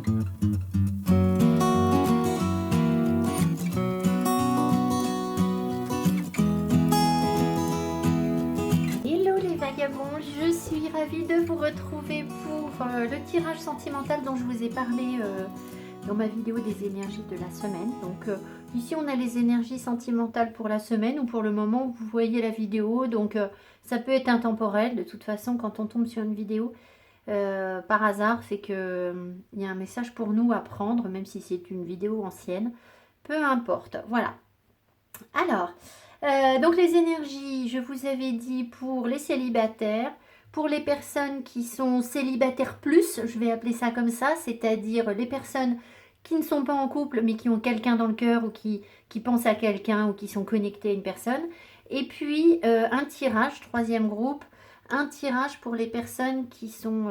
Hello les vagabonds, je suis ravie de vous retrouver pour le tirage sentimental dont je vous ai parlé dans ma vidéo des énergies de la semaine. Donc ici on a les énergies sentimentales pour la semaine ou pour le moment où vous voyez la vidéo. Donc ça peut être intemporel, de toute façon quand on tombe sur une vidéo par hasard, c'est que il y a un message pour nous à prendre, même si c'est une vidéo ancienne, peu importe. Voilà. Alors, donc les énergies, je vous avais dit pour les célibataires, pour les personnes qui sont célibataires plus, je vais appeler ça comme ça, c'est-à-dire les personnes qui ne sont pas en couple mais qui ont quelqu'un dans le cœur ou qui pensent à quelqu'un ou qui sont connectés à une personne. Et puis un tirage, troisième groupe, un tirage pour les personnes qui sont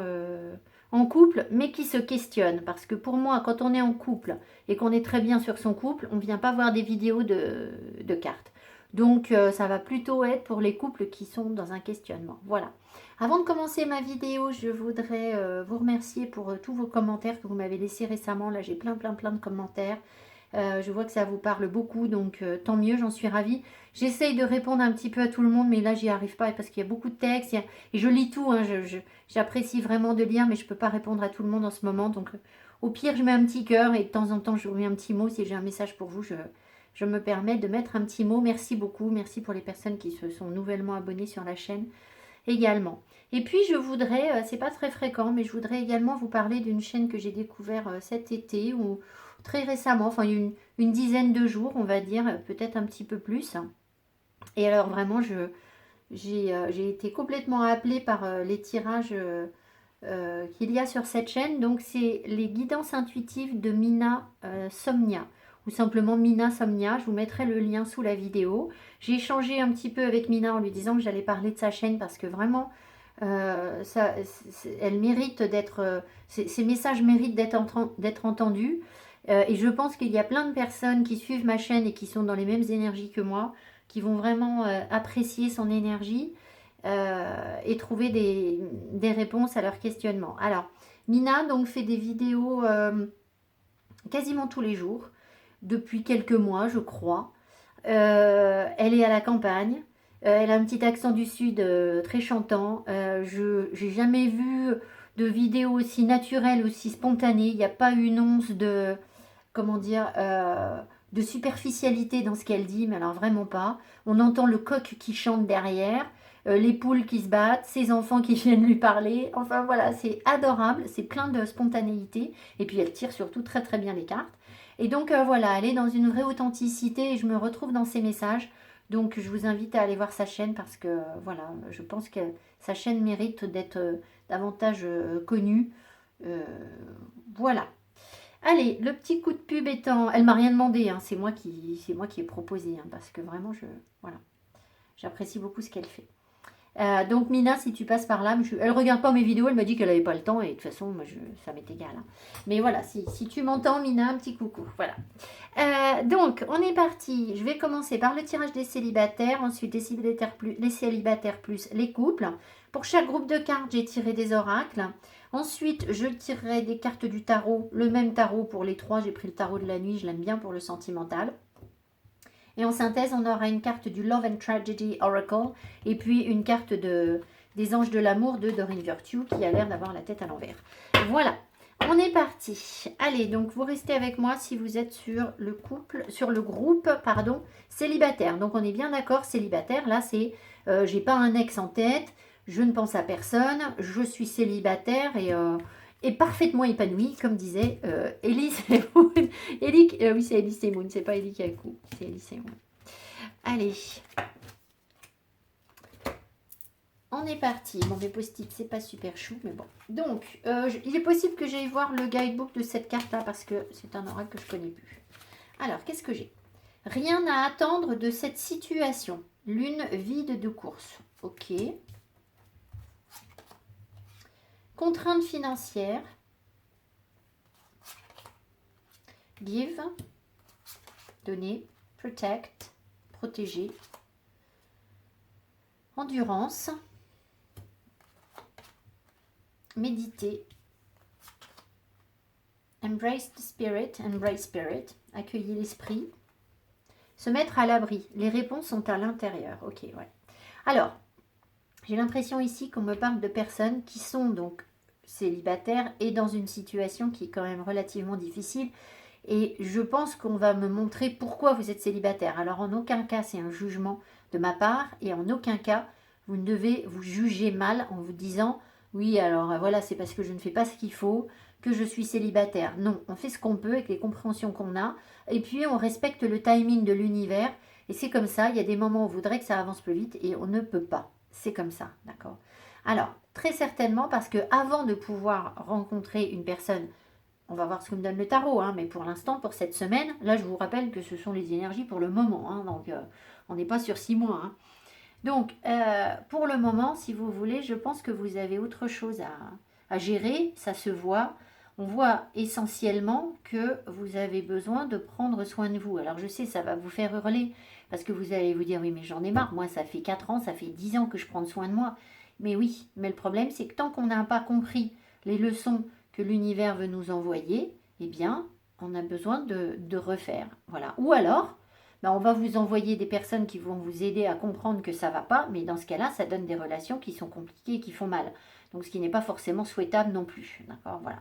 en couple mais qui se questionnent. Parce que pour moi, quand on est en couple, et qu'on est très bien sur son couple, on ne vient pas voir des vidéos de cartes. Donc ça va plutôt être pour les couples qui sont dans un questionnement. Voilà. Avant de commencer ma vidéo, je voudrais vous remercier pour tous vos commentaires que vous m'avez laissés récemment. Là, j'ai plein de commentaires. Je vois que ça vous parle beaucoup, donc tant mieux, j'en suis ravie. J'essaye de répondre un petit peu à tout le monde, mais là, j'y arrive pas parce qu'il y a beaucoup de textes. Et je lis tout, hein, j'apprécie vraiment de lire, mais je ne peux pas répondre à tout le monde en ce moment. Donc, au pire, je mets un petit cœur et de temps en temps, je vous mets un petit mot. Si j'ai un message pour vous, je me permets de mettre un petit mot. Merci beaucoup. Merci pour les personnes qui se sont nouvellement abonnées sur la chaîne également. Et puis, je voudrais, c'est pas très fréquent, mais je voudrais également vous parler d'une chaîne que j'ai découvert cet été ou très récemment, enfin une dizaine de jours, on va dire, peut-être un petit peu plus. Et alors, vraiment, j'ai été complètement appelée par les tirages qu'il y a sur cette chaîne. Donc c'est les guidances intuitives de Mina Somnia ou simplement Mina Somnia. Je vous mettrai le lien sous la vidéo. J'ai échangé un petit peu avec Mina en lui disant que j'allais parler de sa chaîne parce que vraiment elle mérite d'être, ces messages méritent d'être entendus. Et je pense qu'il y a plein de personnes qui suivent ma chaîne et qui sont dans les mêmes énergies que moi, qui vont vraiment apprécier son énergie et trouver des réponses à leurs questionnements. Alors, Mina donc fait des vidéos quasiment tous les jours, depuis quelques mois, je crois. Elle est à la campagne. Elle a un petit accent du sud très chantant. Je n'ai jamais vu de vidéo aussi naturelle, aussi spontanée. Il n'y a pas une once de, comment dire, de superficialité dans ce qu'elle dit, mais alors vraiment pas. On entend le coq qui chante derrière, les poules qui se battent, ses enfants qui viennent lui parler. Enfin voilà, c'est adorable, c'est plein de spontanéité. Et puis elle tire surtout très bien les cartes. Et donc voilà, elle est dans une vraie authenticité et je me retrouve dans ses messages. Donc je vous invite à aller voir sa chaîne parce que voilà, je pense que sa chaîne mérite d'être davantage connue. Euh, voilà. Allez, le petit coup de pub étant, elle m'a rien demandé, hein, c'est moi qui ai proposé, hein, parce que vraiment, voilà, j'apprécie beaucoup ce qu'elle fait. Donc Mina, si tu passes par là, elle regarde pas mes vidéos, elle m'a dit qu'elle avait pas le temps et de toute façon, moi, ça m'est égal. Hein. Mais voilà, si tu m'entends, Mina, un petit coucou, voilà. Donc, on est parti. Je vais commencer par le tirage des célibataires, ensuite les célibataires plus les couples. Pour chaque groupe de cartes, j'ai tiré des oracles. Ensuite, je tirerai des cartes du tarot, le même tarot pour les trois. J'ai pris le tarot de la nuit, je l'aime bien pour le sentimental. Et en synthèse, on aura une carte du Love and Tragedy Oracle et puis une carte des anges de l'amour de Doreen Virtue qui a l'air d'avoir la tête à l'envers. Voilà, on est parti. Allez, donc vous restez avec moi si vous êtes sur le groupe, célibataire. Donc on est bien d'accord, célibataire. Là, c'est j'ai pas un ex en tête, je ne pense à personne, je suis célibataire et parfaitement épanouie, comme disait Elise. Oui, c'est Elise Moon, c'est pas Ellie Kaku, c'est Elise Moon. Allez. On est parti. Bon, mes post-it, c'est pas super chou, mais bon. Donc, il est possible que j'aille voir le guidebook de cette carte-là parce que c'est un oracle que je connais plus. Alors, qu'est-ce que j'ai? Rien à attendre de cette situation. Lune vide de course. Ok. Contrainte financière. Give. Donner. Protect. Protéger. Endurance. Méditer. Embrace spirit, accueillir l'esprit. Se mettre à l'abri. Les réponses sont à l'intérieur. Ok, ouais. Alors, j'ai l'impression ici qu'on me parle de personnes qui sont donc célibataires et dans une situation qui est quand même relativement difficile. Et je pense qu'on va me montrer pourquoi vous êtes célibataire. Alors, en aucun cas, c'est un jugement de ma part et en aucun cas, vous ne devez vous juger mal en vous disant « Oui, alors voilà, c'est parce que je ne fais pas ce qu'il faut que je suis célibataire. » Non, on fait ce qu'on peut avec les compréhensions qu'on a et puis on respecte le timing de l'univers. Et c'est comme ça, il y a des moments où on voudrait que ça avance plus vite et on ne peut pas. C'est comme ça, d'accord? Alors, très certainement parce que avant de pouvoir rencontrer une personne, on va voir ce que me donne le tarot, hein, mais pour l'instant, pour cette semaine, là je vous rappelle que ce sont les énergies pour le moment, hein, donc on n'est pas sur 6 mois. Hein. Donc, pour le moment, si vous voulez, je pense que vous avez autre chose à gérer, ça se voit. On voit essentiellement que vous avez besoin de prendre soin de vous. Alors je sais, ça va vous faire hurler, parce que vous allez vous dire, oui mais j'en ai marre, moi ça fait 4 ans, ça fait 10 ans que je prends soin de moi. Mais oui, mais le problème c'est que tant qu'on n'a pas compris les leçons que l'univers veut nous envoyer, eh bien, on a besoin de refaire. Voilà. Ou alors, ben, on va vous envoyer des personnes qui vont vous aider à comprendre que ça ne va pas, mais dans ce cas-là, ça donne des relations qui sont compliquées et qui font mal. Donc, ce qui n'est pas forcément souhaitable non plus. D'accord, voilà.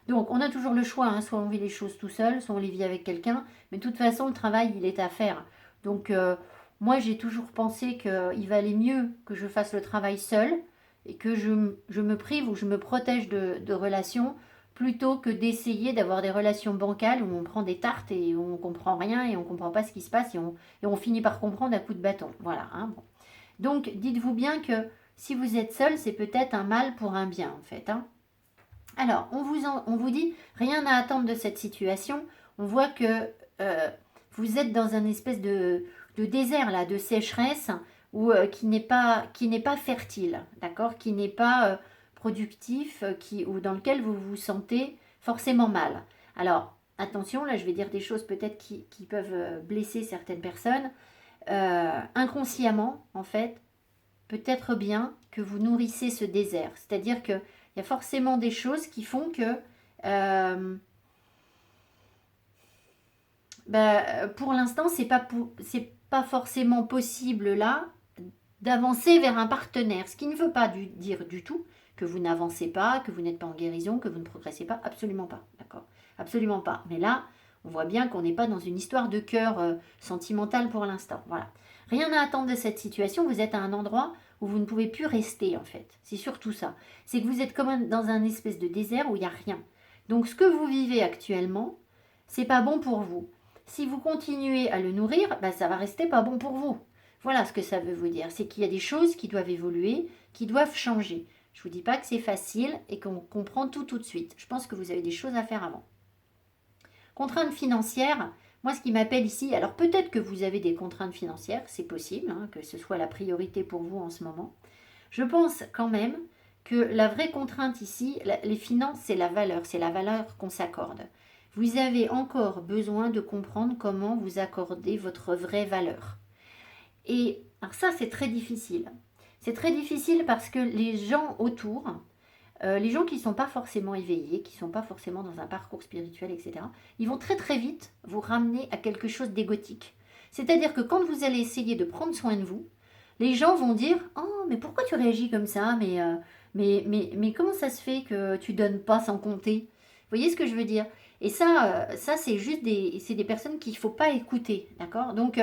Donc, on a toujours le choix, hein, soit on vit les choses tout seul, soit on les vit avec quelqu'un, mais de toute façon, le travail, il est à faire. Donc, moi, j'ai toujours pensé qu'il valait mieux que je fasse le travail seul et que je me prive ou je me protège de relations plutôt que d'essayer d'avoir des relations bancales où on prend des tartes et où on comprend rien et on comprend pas ce qui se passe et on finit par comprendre à coup de bâton. Voilà. Hein, bon. Donc, dites-vous bien que si vous êtes seul, c'est peut-être un mal pour un bien, en fait. Hein. Alors, on vous dit, rien à attendre de cette situation. On voit que vous êtes dans un espèce de désert, là, de sécheresse, qui n'est pas fertile, d'accord, qui n'est pas productif, ou dans lequel vous vous sentez forcément mal. Alors, attention, là, je vais dire des choses peut-être qui peuvent blesser certaines personnes. Inconsciemment, en fait, peut-être bien que vous nourrissez ce désert. C'est-à-dire que il y a forcément des choses qui font que pour l'instant, c'est pas forcément possible là d'avancer vers un partenaire. Ce qui ne veut pas dire du tout que vous n'avancez pas, que vous n'êtes pas en guérison, que vous ne progressez pas. Absolument pas. D'accord? Absolument pas. Mais là, on voit bien qu'on n'est pas dans une histoire de cœur sentimental pour l'instant. Voilà. Rien à attendre de cette situation. Vous êtes à un endroit où vous ne pouvez plus rester en fait. C'est surtout ça. C'est que vous êtes comme dans un espèce de désert où il n'y a rien. Donc ce que vous vivez actuellement, c'est pas bon pour vous. Si vous continuez à le nourrir, ça va rester pas bon pour vous. Voilà ce que ça veut vous dire. C'est qu'il y a des choses qui doivent évoluer, qui doivent changer. Je ne vous dis pas que c'est facile et qu'on comprend tout de suite. Je pense que vous avez des choses à faire avant. Contraintes financières, moi ce qui m'appelle ici, alors peut-être que vous avez des contraintes financières, c'est possible, hein, que ce soit la priorité pour vous en ce moment. Je pense quand même que la vraie contrainte ici, les finances, c'est la valeur qu'on s'accorde. Vous avez encore besoin de comprendre comment vous accordez votre vraie valeur. Et alors ça, c'est très difficile. C'est très difficile parce que les gens autour, les gens qui ne sont pas forcément éveillés, qui ne sont pas forcément dans un parcours spirituel, etc., ils vont très très vite vous ramener à quelque chose d'égotique. C'est-à-dire que quand vous allez essayer de prendre soin de vous, les gens vont dire « Oh, mais pourquoi tu réagis comme ça mais comment ça se fait que tu donnes pas sans compter ?» Vous voyez ce que je veux dire? Et ça c'est juste des personnes qu'il ne faut pas écouter, d'accord? Donc,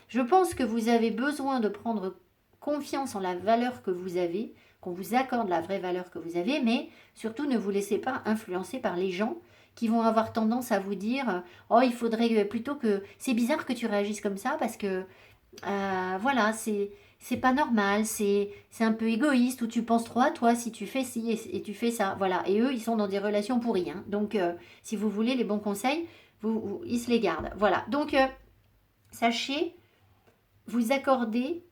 je pense que vous avez besoin de prendre confiance en la valeur que vous avez, qu'on vous accorde la vraie valeur que vous avez, mais surtout ne vous laissez pas influencer par les gens qui vont avoir tendance à vous dire « Oh, il faudrait plutôt que... C'est bizarre que tu réagisses comme ça parce que, voilà, c'est pas normal, c'est un peu égoïste, ou tu penses trop à toi si tu fais ci et tu fais ça. » Voilà, et eux, ils sont dans des relations pourries. Hein. Donc, si vous voulez les bons conseils, ils se les gardent. Voilà, donc, sachez, vous accordez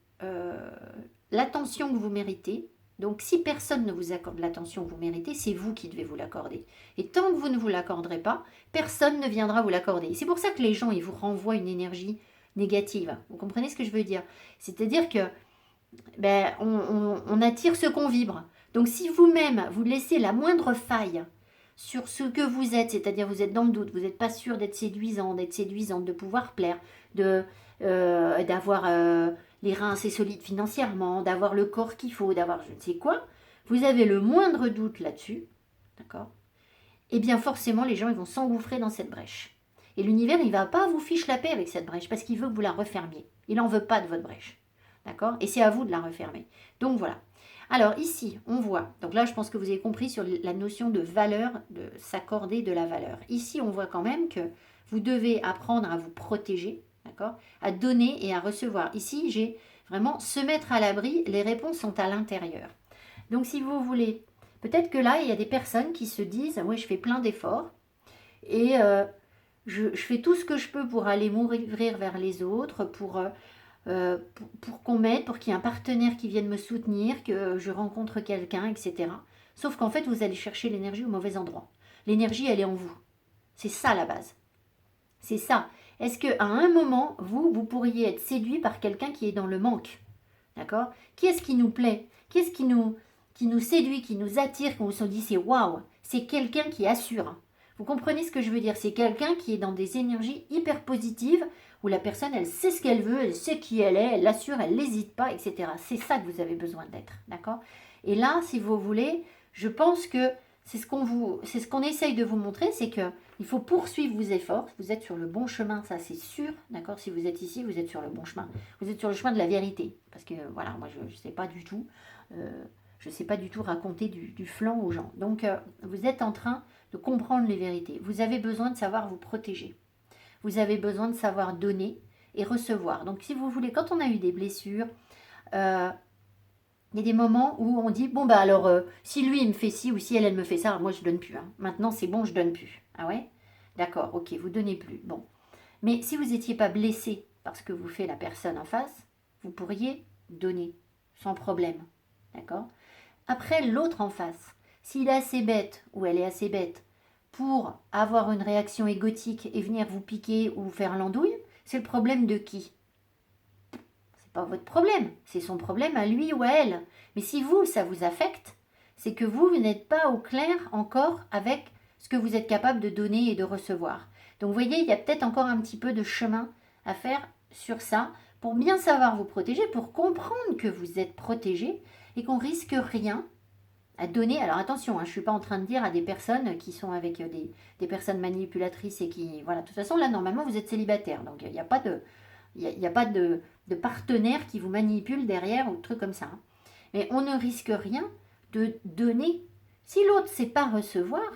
l'attention que vous méritez. Donc, si personne ne vous accorde l'attention que vous méritez, c'est vous qui devez vous l'accorder. Et tant que vous ne vous l'accorderez pas, personne ne viendra vous l'accorder. C'est pour ça que les gens, ils vous renvoient une énergie négative. Vous comprenez ce que je veux dire? C'est-à-dire que on attire ce qu'on vibre. Donc, si vous-même, vous laissez la moindre faille sur ce que vous êtes, c'est-à-dire vous êtes dans le doute, vous n'êtes pas sûr d'être séduisant, d'être séduisante, de pouvoir plaire, d'avoir les reins assez solides financièrement, d'avoir le corps qu'il faut, d'avoir je ne sais quoi, vous avez le moindre doute là-dessus, d'accord? Eh bien forcément les gens ils vont s'engouffrer dans cette brèche. Et l'univers il ne va pas vous fiche la paix avec cette brèche parce qu'il veut que vous la refermiez. Il n'en veut pas de votre brèche, d'accord? Et c'est à vous de la refermer. Donc voilà. Alors ici, on voit, donc là je pense que vous avez compris sur la notion de valeur, de s'accorder de la valeur. Ici on voit quand même que vous devez apprendre à vous protéger, d'accord, à donner et à recevoir. Ici j'ai vraiment se mettre à l'abri, les réponses sont à l'intérieur. Donc si vous voulez, peut-être que là il y a des personnes qui se disent, oui je fais plein d'efforts et je fais tout ce que je peux pour aller m'ouvrir vers les autres, pour qu'on m'aide, pour qu'il y ait un partenaire qui vienne me soutenir, que je rencontre quelqu'un, etc. Sauf qu'en fait, vous allez chercher l'énergie au mauvais endroit. L'énergie, elle est en vous. C'est ça la base. C'est ça. Est-ce qu'à un moment, vous pourriez être séduit par quelqu'un qui est dans le manque? D'accord? Qui est-ce qui nous plaît? Qui est-ce qui nous séduit, qui nous attire, qu'on se dit c'est waouh? C'est quelqu'un qui assure. Vous comprenez ce que je veux dire? C'est quelqu'un qui est dans des énergies hyper positives, où la personne, elle sait ce qu'elle veut, elle sait qui elle est, elle l'assure, elle n'hésite pas, etc. C'est ça que vous avez besoin d'être, d'accord? Et là, si vous voulez, je pense que c'est ce qu'on essaye de vous montrer, c'est que il faut poursuivre vos efforts. Vous êtes sur le bon chemin, ça c'est sûr, d'accord? Si vous êtes ici, vous êtes sur le bon chemin. Vous êtes sur le chemin de la vérité, parce que voilà, moi je ne sais pas du tout, je sais pas du tout raconter du flanc aux gens. Donc vous êtes en train de comprendre les vérités. Vous avez besoin de savoir vous protéger. Vous avez besoin de savoir donner et recevoir. Donc si vous voulez, quand on a eu des blessures, il y a des moments où on dit, bon bah alors, si lui il me fait ci ou si elle me fait ça, alors moi je donne plus. Hein. Maintenant c'est bon, je donne plus. Ah ouais? D'accord, ok, vous donnez plus. Bon. Mais si vous n'étiez pas blessé par ce que vous fait la personne en face, vous pourriez donner sans problème. D'accord? Après, l'autre en face, s'il est assez bête ou elle est assez bête pour avoir une réaction égotique et venir vous piquer ou vous faire l'andouille, c'est le problème de qui? C'est pas votre problème, c'est son problème à lui ou à elle. Mais si vous, ça vous affecte, c'est que vous n'êtes pas au clair encore avec ce que vous êtes capable de donner et de recevoir. Donc vous voyez, il y a peut-être encore un petit peu de chemin à faire sur ça pour bien savoir vous protéger, pour comprendre que vous êtes protégé et qu'on risque rien à donner. Alors attention, hein, je ne suis pas en train de dire à des personnes qui sont avec des personnes manipulatrices et qui... Voilà, de toute façon, là, normalement, vous êtes célibataire. Donc, il n'y a pas de partenaire qui vous manipule derrière ou de trucs comme ça. Hein. Mais on ne risque rien de donner. Si l'autre ne sait pas recevoir,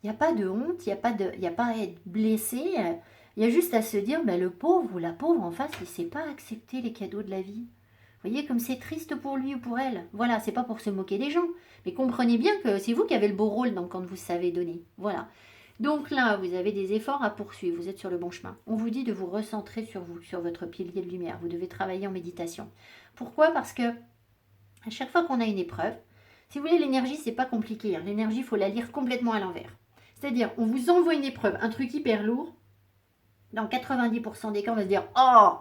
il n'y a pas de honte, il n'y a pas à être blessé. Il y a juste à se dire, ben, le pauvre ou la pauvre en face, il ne sait pas accepter les cadeaux de la vie. Vous voyez comme c'est triste pour lui ou pour elle. Voilà, c'est pas pour se moquer des gens. Mais comprenez bien que c'est vous qui avez le beau rôle quand vous savez donner. Voilà. Donc là, vous avez des efforts à poursuivre. Vous êtes sur le bon chemin. On vous dit de vous recentrer sur vous, sur votre pilier de lumière. Vous devez travailler en méditation. Pourquoi? Parce que à chaque fois qu'on a une épreuve, si vous voulez, l'énergie, c'est pas compliqué. Hein. L'énergie, il faut la lire complètement à l'envers. C'est-à-dire, on vous envoie une épreuve, un truc hyper lourd. Dans 90% des cas, on va se dire, oh,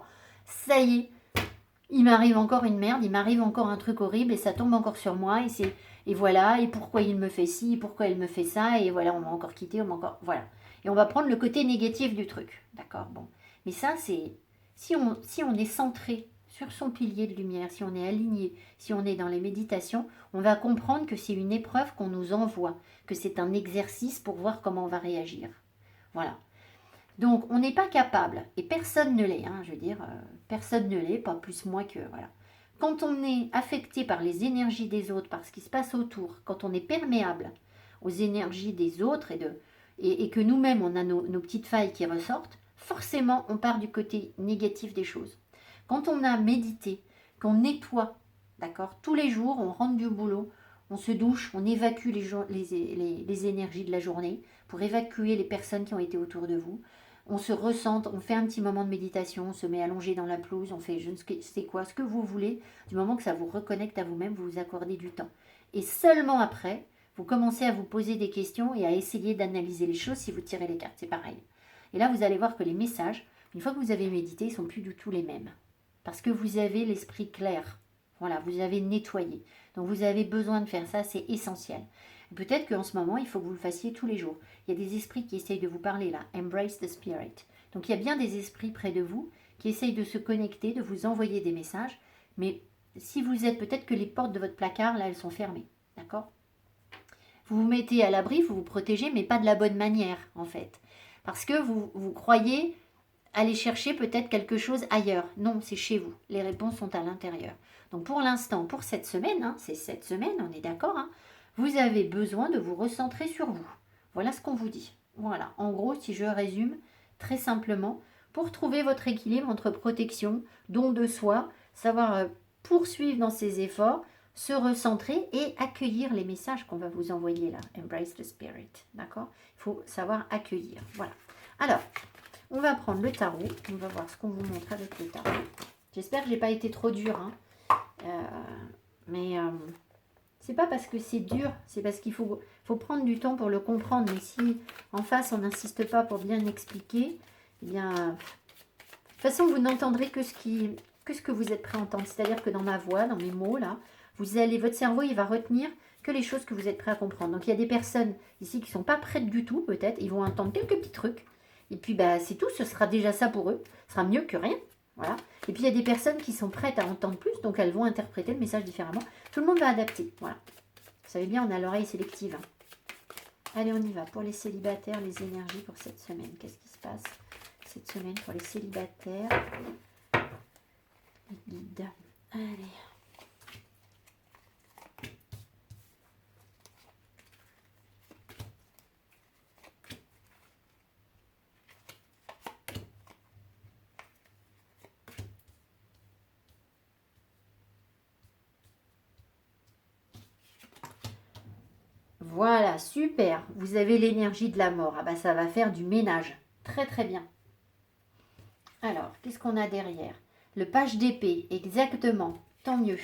ça y est, il m'arrive encore une merde, il m'arrive encore un truc horrible et ça tombe encore sur moi et voilà, et pourquoi il me fait ci, pourquoi il me fait ça, et voilà, on m'a encore quitté, voilà. Et on va prendre le côté négatif du truc, d'accord? Bon, mais ça c'est, si on est centré sur son pilier de lumière, si on est aligné, si on est dans les méditations, on va comprendre que c'est une épreuve qu'on nous envoie, que c'est un exercice pour voir comment on va réagir. Voilà. Donc, on n'est pas capable, et personne ne l'est, hein, je veux dire, personne ne l'est, pas plus moi que, voilà. Quand on est affecté par les énergies des autres, par ce qui se passe autour, quand on est perméable aux énergies des autres et que nous-mêmes, on a nos petites failles qui ressortent, forcément, on part du côté négatif des choses. Quand on a médité, qu'on nettoie, d'accord, tous les jours, on rentre du boulot, on se douche, on évacue les énergies de la journée pour évacuer les personnes qui ont été autour de vous. On se ressente, on fait un petit moment de méditation, on se met allongé dans la pelouse, on fait je ne sais quoi, ce que vous voulez, du moment que ça vous reconnecte à vous-même, vous vous accordez du temps. Et seulement après, vous commencez à vous poser des questions et à essayer d'analyser les choses si vous tirez les cartes, c'est pareil. Et là, vous allez voir que les messages, une fois que vous avez médité, ils ne sont plus du tout les mêmes. Parce que vous avez l'esprit clair. Voilà, vous avez nettoyé. Donc vous avez besoin de faire ça, c'est essentiel. Peut-être qu'en ce moment, il faut que vous le fassiez tous les jours. Il y a des esprits qui essayent de vous parler là. Embrace the spirit. Donc il y a bien des esprits près de vous qui essayent de se connecter, de vous envoyer des messages. Mais si vous êtes, peut-être que les portes de votre placard, là, elles sont fermées. D'accord? Vous vous mettez à l'abri, vous vous protégez, mais pas de la bonne manière, en fait. Parce que vous croyez aller chercher peut-être quelque chose ailleurs. Non, c'est chez vous. Les réponses sont à l'intérieur. Donc pour l'instant, pour cette semaine, hein, c'est cette semaine, on est d'accord, hein, vous avez besoin de vous recentrer sur vous. Voilà ce qu'on vous dit. Voilà, en gros, si je résume très simplement, pour trouver votre équilibre entre protection, don de soi, savoir poursuivre dans ses efforts, se recentrer et accueillir les messages qu'on va vous envoyer là. Embrace the spirit, d'accord? Il faut savoir accueillir. Voilà. Alors, on va prendre le tarot. On va voir ce qu'on vous montre avec le tarot. J'espère que je n'ai pas été trop dur. Hein. Mais c'est pas parce que c'est dur, c'est parce qu'il faut prendre du temps pour le comprendre. Mais si en face, on n'insiste pas pour bien expliquer, eh bien, de toute façon, vous n'entendrez que ce que vous êtes prêt à entendre. C'est-à-dire que dans ma voix, dans mes mots, là, votre cerveau, il va retenir que les choses que vous êtes prêt à comprendre. Donc, il y a des personnes ici qui ne sont pas prêtes du tout, peut-être. Ils vont entendre quelques petits trucs. Et puis, bah, c'est tout. Ce sera déjà ça pour eux. Ce sera mieux que rien. Voilà. Et puis, il y a des personnes qui sont prêtes à entendre plus. Donc, elles vont interpréter le message différemment. Tout le monde va adapter. Voilà. Vous savez bien, on a l'oreille sélective. Hein. Allez, on y va. Pour les célibataires, les énergies pour cette semaine. Qu'est-ce qui se passe cette semaine pour les célibataires? Les guides. Allez. Voilà, super. Vous avez l'énergie de la mort. Ah bah ça va faire du ménage. Très très bien. Alors, qu'est-ce qu'on a derrière? Le page d'épée, exactement. Tant mieux.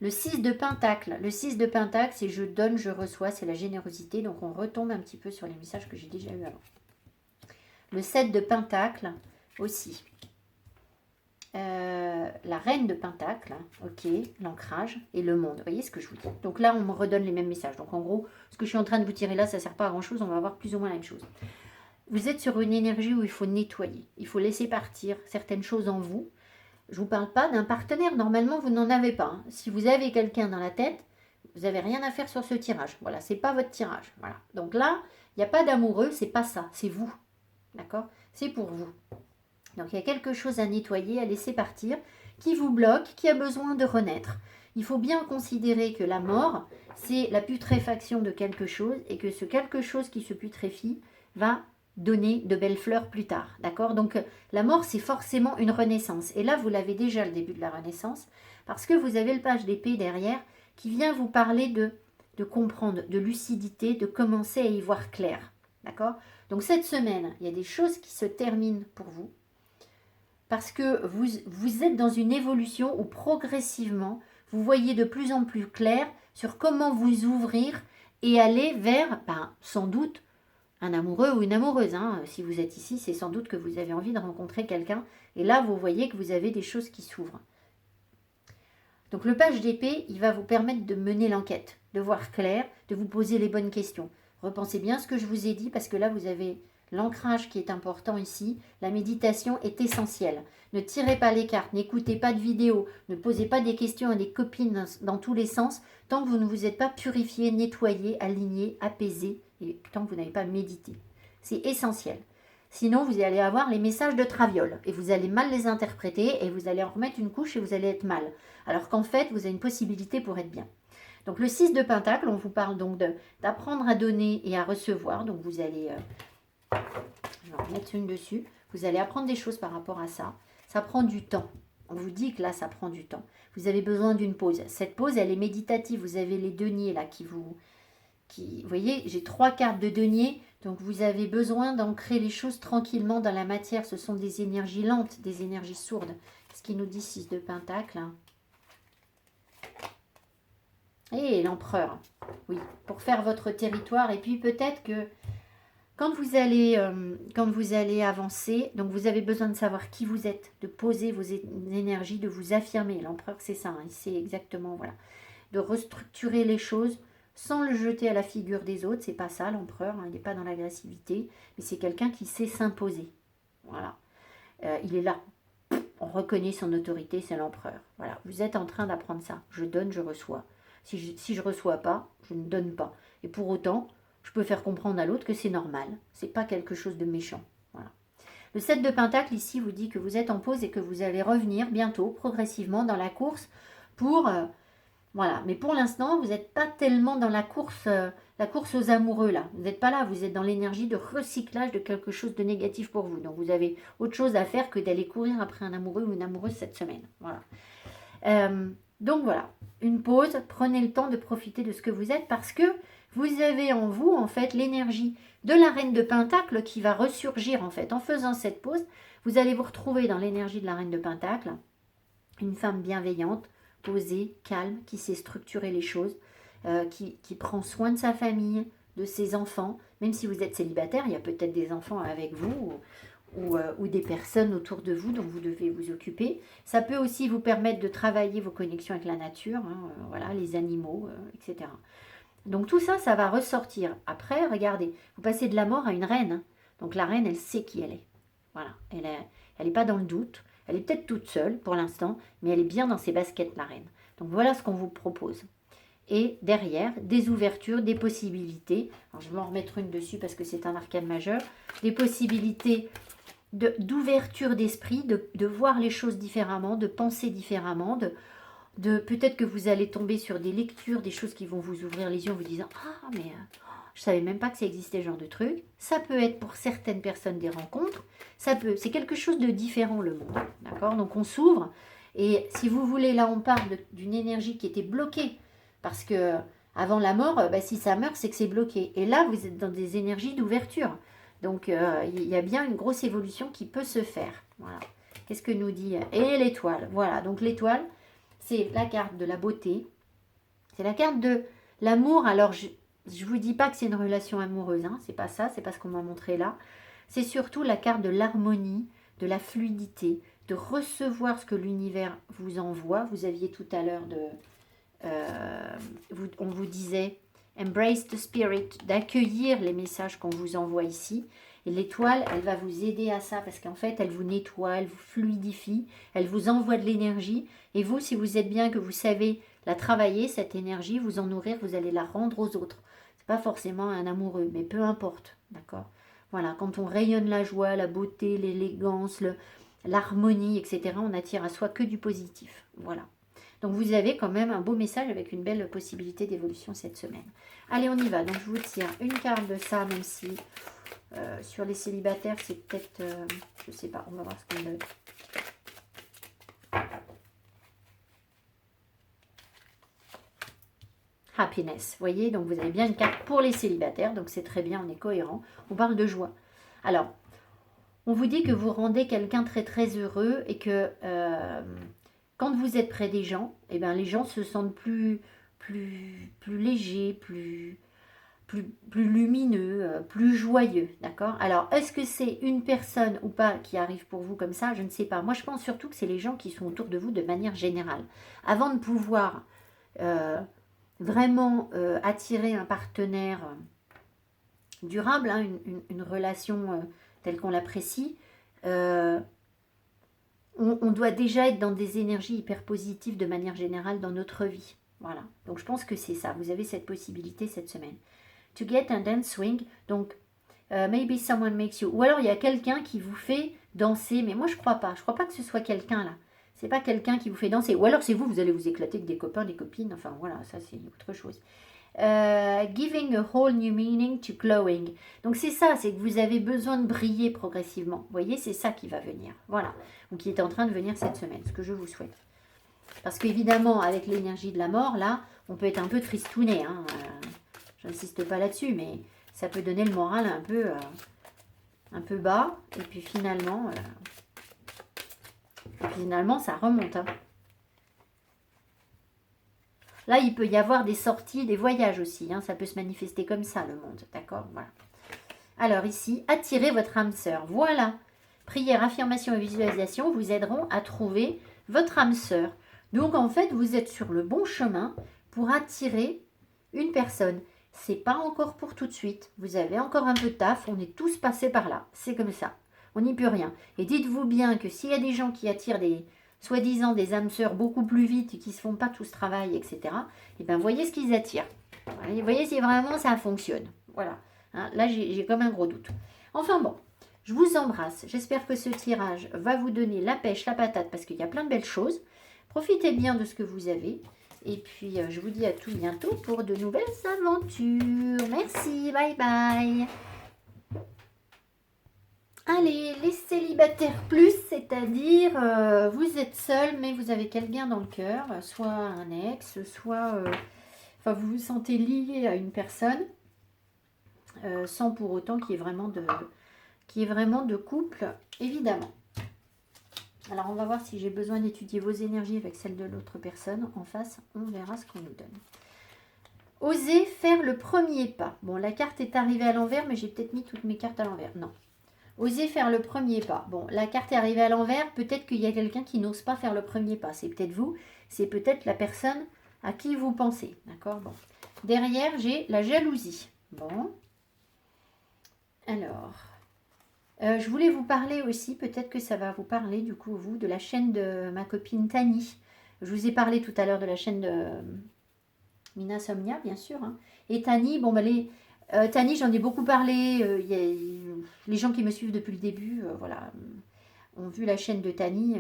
Le 6 de pentacle. Le 6 de pentacle, c'est je donne, je reçois, c'est la générosité. Donc on retombe un petit peu sur les messages que j'ai déjà eu avant. Le 7 de pentacle aussi. La reine de pentacle, ok, l'ancrage et le monde. Vous voyez ce que je vous dis? Donc là, on me redonne les mêmes messages. Donc en gros, ce que je suis en train de vous tirer là, ça ne sert pas à grand chose. On va avoir plus ou moins la même chose. Vous êtes sur une énergie où il faut nettoyer. Il faut laisser partir certaines choses en vous. Je ne vous parle pas d'un partenaire. Normalement, vous n'en avez pas. Hein. Si vous avez quelqu'un dans la tête, vous n'avez rien à faire sur ce tirage. Voilà, c'est pas votre tirage. Voilà. Donc là, il n'y a pas d'amoureux, c'est pas ça. C'est vous. D'accord? C'est pour vous. Donc il y a quelque chose à nettoyer, à laisser partir, qui vous bloque, qui a besoin de renaître. Il faut bien considérer que la mort, c'est la putréfaction de quelque chose et que ce quelque chose qui se putréfie va donner de belles fleurs plus tard. D'accord? Donc la mort, c'est forcément une renaissance. Et là, vous l'avez déjà le début de la renaissance parce que vous avez le page d'épée derrière qui vient vous parler de comprendre, de lucidité, de commencer à y voir clair. D'accord? Donc cette semaine, il y a des choses qui se terminent pour vous. Parce que vous êtes dans une évolution où progressivement, vous voyez de plus en plus clair sur comment vous ouvrir et aller vers, sans doute, un amoureux ou une amoureuse. Hein. Si vous êtes ici, c'est sans doute que vous avez envie de rencontrer quelqu'un. Et là, vous voyez que vous avez des choses qui s'ouvrent. Donc le page d'épée, il va vous permettre de mener l'enquête, de voir clair, de vous poser les bonnes questions. Repensez bien ce que je vous ai dit parce que là, vous avez l'ancrage qui est important ici. La méditation est essentielle. Ne tirez pas les cartes, n'écoutez pas de vidéos, ne posez pas des questions à des copines dans tous les sens tant que vous ne vous êtes pas purifié, nettoyé, aligné, apaisé et tant que vous n'avez pas médité. C'est essentiel. Sinon, vous allez avoir les messages de traviole et vous allez mal les interpréter et vous allez en remettre une couche et vous allez être mal. Alors qu'en fait, vous avez une possibilité pour être bien. Donc le 6 de pentacle, on vous parle donc d'apprendre à donner et à recevoir. Donc vous allez... je vais en remettre une dessus. Vous allez apprendre des choses par rapport à ça. Ça prend du temps. On vous dit que là, ça prend du temps. Vous avez besoin d'une pause. Cette pause, elle est méditative. Vous avez les deniers là vous voyez, j'ai 3 cartes de denier. Donc, vous avez besoin d'ancrer les choses tranquillement dans la matière. Ce sont des énergies lentes, des énergies sourdes. Ce qui nous dit 6 de pentacle. Et l'empereur. Oui, pour faire votre territoire. Et puis, peut-être que quand vous allez avancer, donc vous avez besoin de savoir qui vous êtes, de poser vos énergies, de vous affirmer. L'empereur, c'est ça, hein, c'est exactement, voilà. De restructurer les choses, sans le jeter à la figure des autres. C'est pas ça l'empereur, hein, il n'est pas dans l'agressivité, mais c'est quelqu'un qui sait s'imposer. Voilà. Il est là. On reconnaît son autorité, c'est l'empereur. Voilà. Vous êtes en train d'apprendre ça. Je donne, je reçois. Si je reçois pas, je ne donne pas. Et pour autant, je peux faire comprendre à l'autre que c'est normal. C'est pas quelque chose de méchant. Voilà. Le 7 de Pentacle ici vous dit que vous êtes en pause et que vous allez revenir bientôt, progressivement, dans la course pour... voilà. Mais pour l'instant, vous n'êtes pas tellement dans la course aux amoureux là. Vous n'êtes pas là, vous êtes dans l'énergie de recyclage de quelque chose de négatif pour vous. Donc vous avez autre chose à faire que d'aller courir après un amoureux ou une amoureuse cette semaine. Voilà. Donc voilà, une pause, prenez le temps de profiter de ce que vous êtes parce que vous avez en vous en fait l'énergie de la reine de Pentacle qui va ressurgir en fait. En faisant cette pause, vous allez vous retrouver dans l'énergie de la reine de Pentacle, une femme bienveillante, posée, calme, qui sait structurer les choses, qui prend soin de sa famille, de ses enfants. Même si vous êtes célibataire, il y a peut-être des enfants avec vous ou des personnes autour de vous dont vous devez vous occuper. Ça peut aussi vous permettre de travailler vos connexions avec la nature, hein, voilà, les animaux, etc. Donc tout ça, ça va ressortir. Après, regardez, vous passez de la mort à une reine. Hein. Donc la reine, elle sait qui elle est. Voilà, elle n'est pas dans le doute. Elle est peut-être toute seule pour l'instant, mais elle est bien dans ses baskets, la reine. Donc voilà ce qu'on vous propose. Et derrière, des ouvertures, des possibilités. Alors, je vais m'en remettre une dessus parce que c'est un arcane majeur. Des possibilités d'ouverture d'esprit, de voir les choses différemment, de penser différemment, peut-être que vous allez tomber sur des lectures, des choses qui vont vous ouvrir les yeux en vous disant « Ah, mais je savais même pas que ça existait ce genre de truc. » Ça peut être pour certaines personnes des rencontres. C'est quelque chose de différent le monde. D'accord? Donc on s'ouvre. Et si vous voulez, là on parle d'une énergie qui était bloquée. Parce que avant la mort, si ça meurt, c'est que c'est bloqué. Et là, vous êtes dans des énergies d'ouverture. Donc il y a bien une grosse évolution qui peut se faire. Voilà. Qu'est-ce que nous dit? Et l'étoile. Voilà. Donc l'étoile, c'est la carte de la beauté. C'est la carte de l'amour. Alors, je ne vous dis pas que c'est une relation amoureuse. Hein. C'est pas ça. C'est pas ce qu'on m'a montré là. C'est surtout la carte de l'harmonie, de la fluidité, de recevoir ce que l'univers vous envoie. Vous aviez tout à l'heure on vous disait embrace the spirit, d'accueillir les messages qu'on vous envoie ici. Et l'étoile, elle va vous aider à ça parce qu'en fait, elle vous nettoie, elle vous fluidifie, elle vous envoie de l'énergie. Et vous, si vous êtes bien, que vous savez la travailler, cette énergie, vous en nourrir, vous allez la rendre aux autres. C'est pas forcément un amoureux, mais peu importe, d'accord? Voilà, quand on rayonne la joie, la beauté, l'élégance, l'harmonie, etc., on attire à soi que du positif. Voilà. Donc vous avez quand même un beau message avec une belle possibilité d'évolution cette semaine. Allez, on y va. Donc je vous tire une carte de ça, même si sur les célibataires, c'est peut-être... je sais pas, on va voir ce qu'on donne. Happiness, vous voyez, donc vous avez bien une carte pour les célibataires, donc c'est très bien, on est cohérent. On parle de joie. Alors, on vous dit que vous rendez quelqu'un très très heureux et que quand vous êtes près des gens, eh ben, les gens se sentent plus légers, plus lumineux, plus joyeux, d'accord? Alors, est-ce que c'est une personne ou pas qui arrive pour vous comme ça? Je ne sais pas. Moi, je pense surtout que c'est les gens qui sont autour de vous de manière générale. Avant de pouvoir vraiment attirer un partenaire durable, hein, une relation telle qu'on l'apprécie, on doit déjà être dans des énergies hyper positives de manière générale dans notre vie. Voilà. Donc, je pense que c'est ça. Vous avez cette possibilité cette semaine. To get and dance swing. Donc, maybe someone makes you. Ou alors, il y a quelqu'un qui vous fait danser. Mais moi, je crois pas. Je crois pas que ce soit quelqu'un là. C'est pas quelqu'un qui vous fait danser. Ou alors, c'est vous, vous allez vous éclater avec des copains, des copines. Enfin, voilà, ça, c'est autre chose. Giving a whole new meaning to glowing. Donc, c'est ça. C'est que vous avez besoin de briller progressivement. Vous voyez, c'est ça qui va venir. Voilà. Ou qui est en train de venir cette semaine. Ce que je vous souhaite. Parce qu'évidemment, avec l'énergie de la mort, là, on peut être un peu tristouné. Hein. Je n'insiste pas là-dessus, mais ça peut donner le moral un peu bas. Et puis finalement, ça remonte. Hein. Là, il peut y avoir des sorties, des voyages aussi. Hein. Ça peut se manifester comme ça, le monde. D'accord? Voilà. Alors ici, attirez votre âme sœur. Voilà. Prière, affirmation et visualisation vous aideront à trouver votre âme sœur. Donc, en fait, vous êtes sur le bon chemin pour attirer une personne. C'est pas encore pour tout de suite. Vous avez encore un peu de taf. On est tous passés par là. C'est comme ça. On n'y peut rien. Et dites-vous bien que s'il y a des gens qui attirent des, soi-disant des âmes sœurs beaucoup plus vite et qui ne se font pas tout ce travail, etc., et bien voyez ce qu'ils attirent. Voyez si vraiment ça fonctionne. Voilà. Hein, là, j'ai comme un gros doute. Enfin bon, je vous embrasse. J'espère que ce tirage va vous donner la pêche, la patate, parce qu'il y a plein de belles choses. Profitez bien de ce que vous avez. Et puis, je vous dis à tout bientôt pour de nouvelles aventures. Merci, bye bye. Allez, les célibataires plus, c'est-à-dire vous êtes seul, mais vous avez quelqu'un dans le cœur, soit un ex, soit enfin, vous vous sentez lié à une personne, sans pour autant qu'il y ait vraiment de couple, évidemment. Alors, on va voir si j'ai besoin d'étudier vos énergies avec celles de l'autre personne. En face, on verra ce qu'on nous donne. Osez faire le premier pas. Bon, la carte est arrivée à l'envers, mais j'ai peut-être mis toutes mes cartes à l'envers. Non. Osez faire le premier pas. Bon, la carte est arrivée à l'envers. Peut-être qu'il y a quelqu'un qui n'ose pas faire le premier pas. C'est peut-être vous. C'est peut-être la personne à qui vous pensez. D'accord? Bon. Derrière, j'ai la jalousie. Bon. Alors... je voulais vous parler aussi, peut-être que ça va vous parler du coup, vous, de la chaîne de ma copine Tani. Je vous ai parlé tout à l'heure de la chaîne de Mina Somnia, bien sûr. Hein. Et Tani, bon, bah, Tani, j'en ai beaucoup parlé. Les gens qui me suivent depuis le début, voilà, ont vu la chaîne de Tani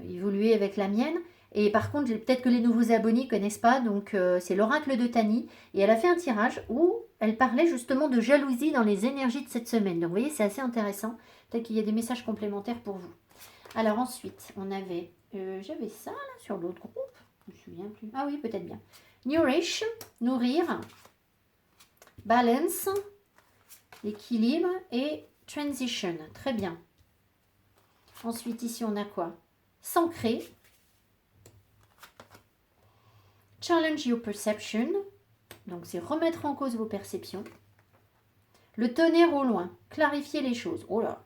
évoluer avec la mienne. Et par contre, peut-être que les nouveaux abonnés ne connaissent pas, donc c'est l'oracle de Tani. Et elle a fait un tirage où elle parlait justement de jalousie dans les énergies de cette semaine. Donc vous voyez, c'est assez intéressant. Peut-être qu'il y a des messages complémentaires pour vous. Alors ensuite, on avait, j'avais ça là sur l'autre groupe. Je ne me souviens plus. Ah oui, peut-être bien. Nourish, nourrir. Balance, équilibre et transition. Très bien. Ensuite, ici, on a quoi? S'ancrer. Challenge your perception. Donc, c'est remettre en cause vos perceptions. Le tonnerre au loin. Clarifier les choses. Oh là.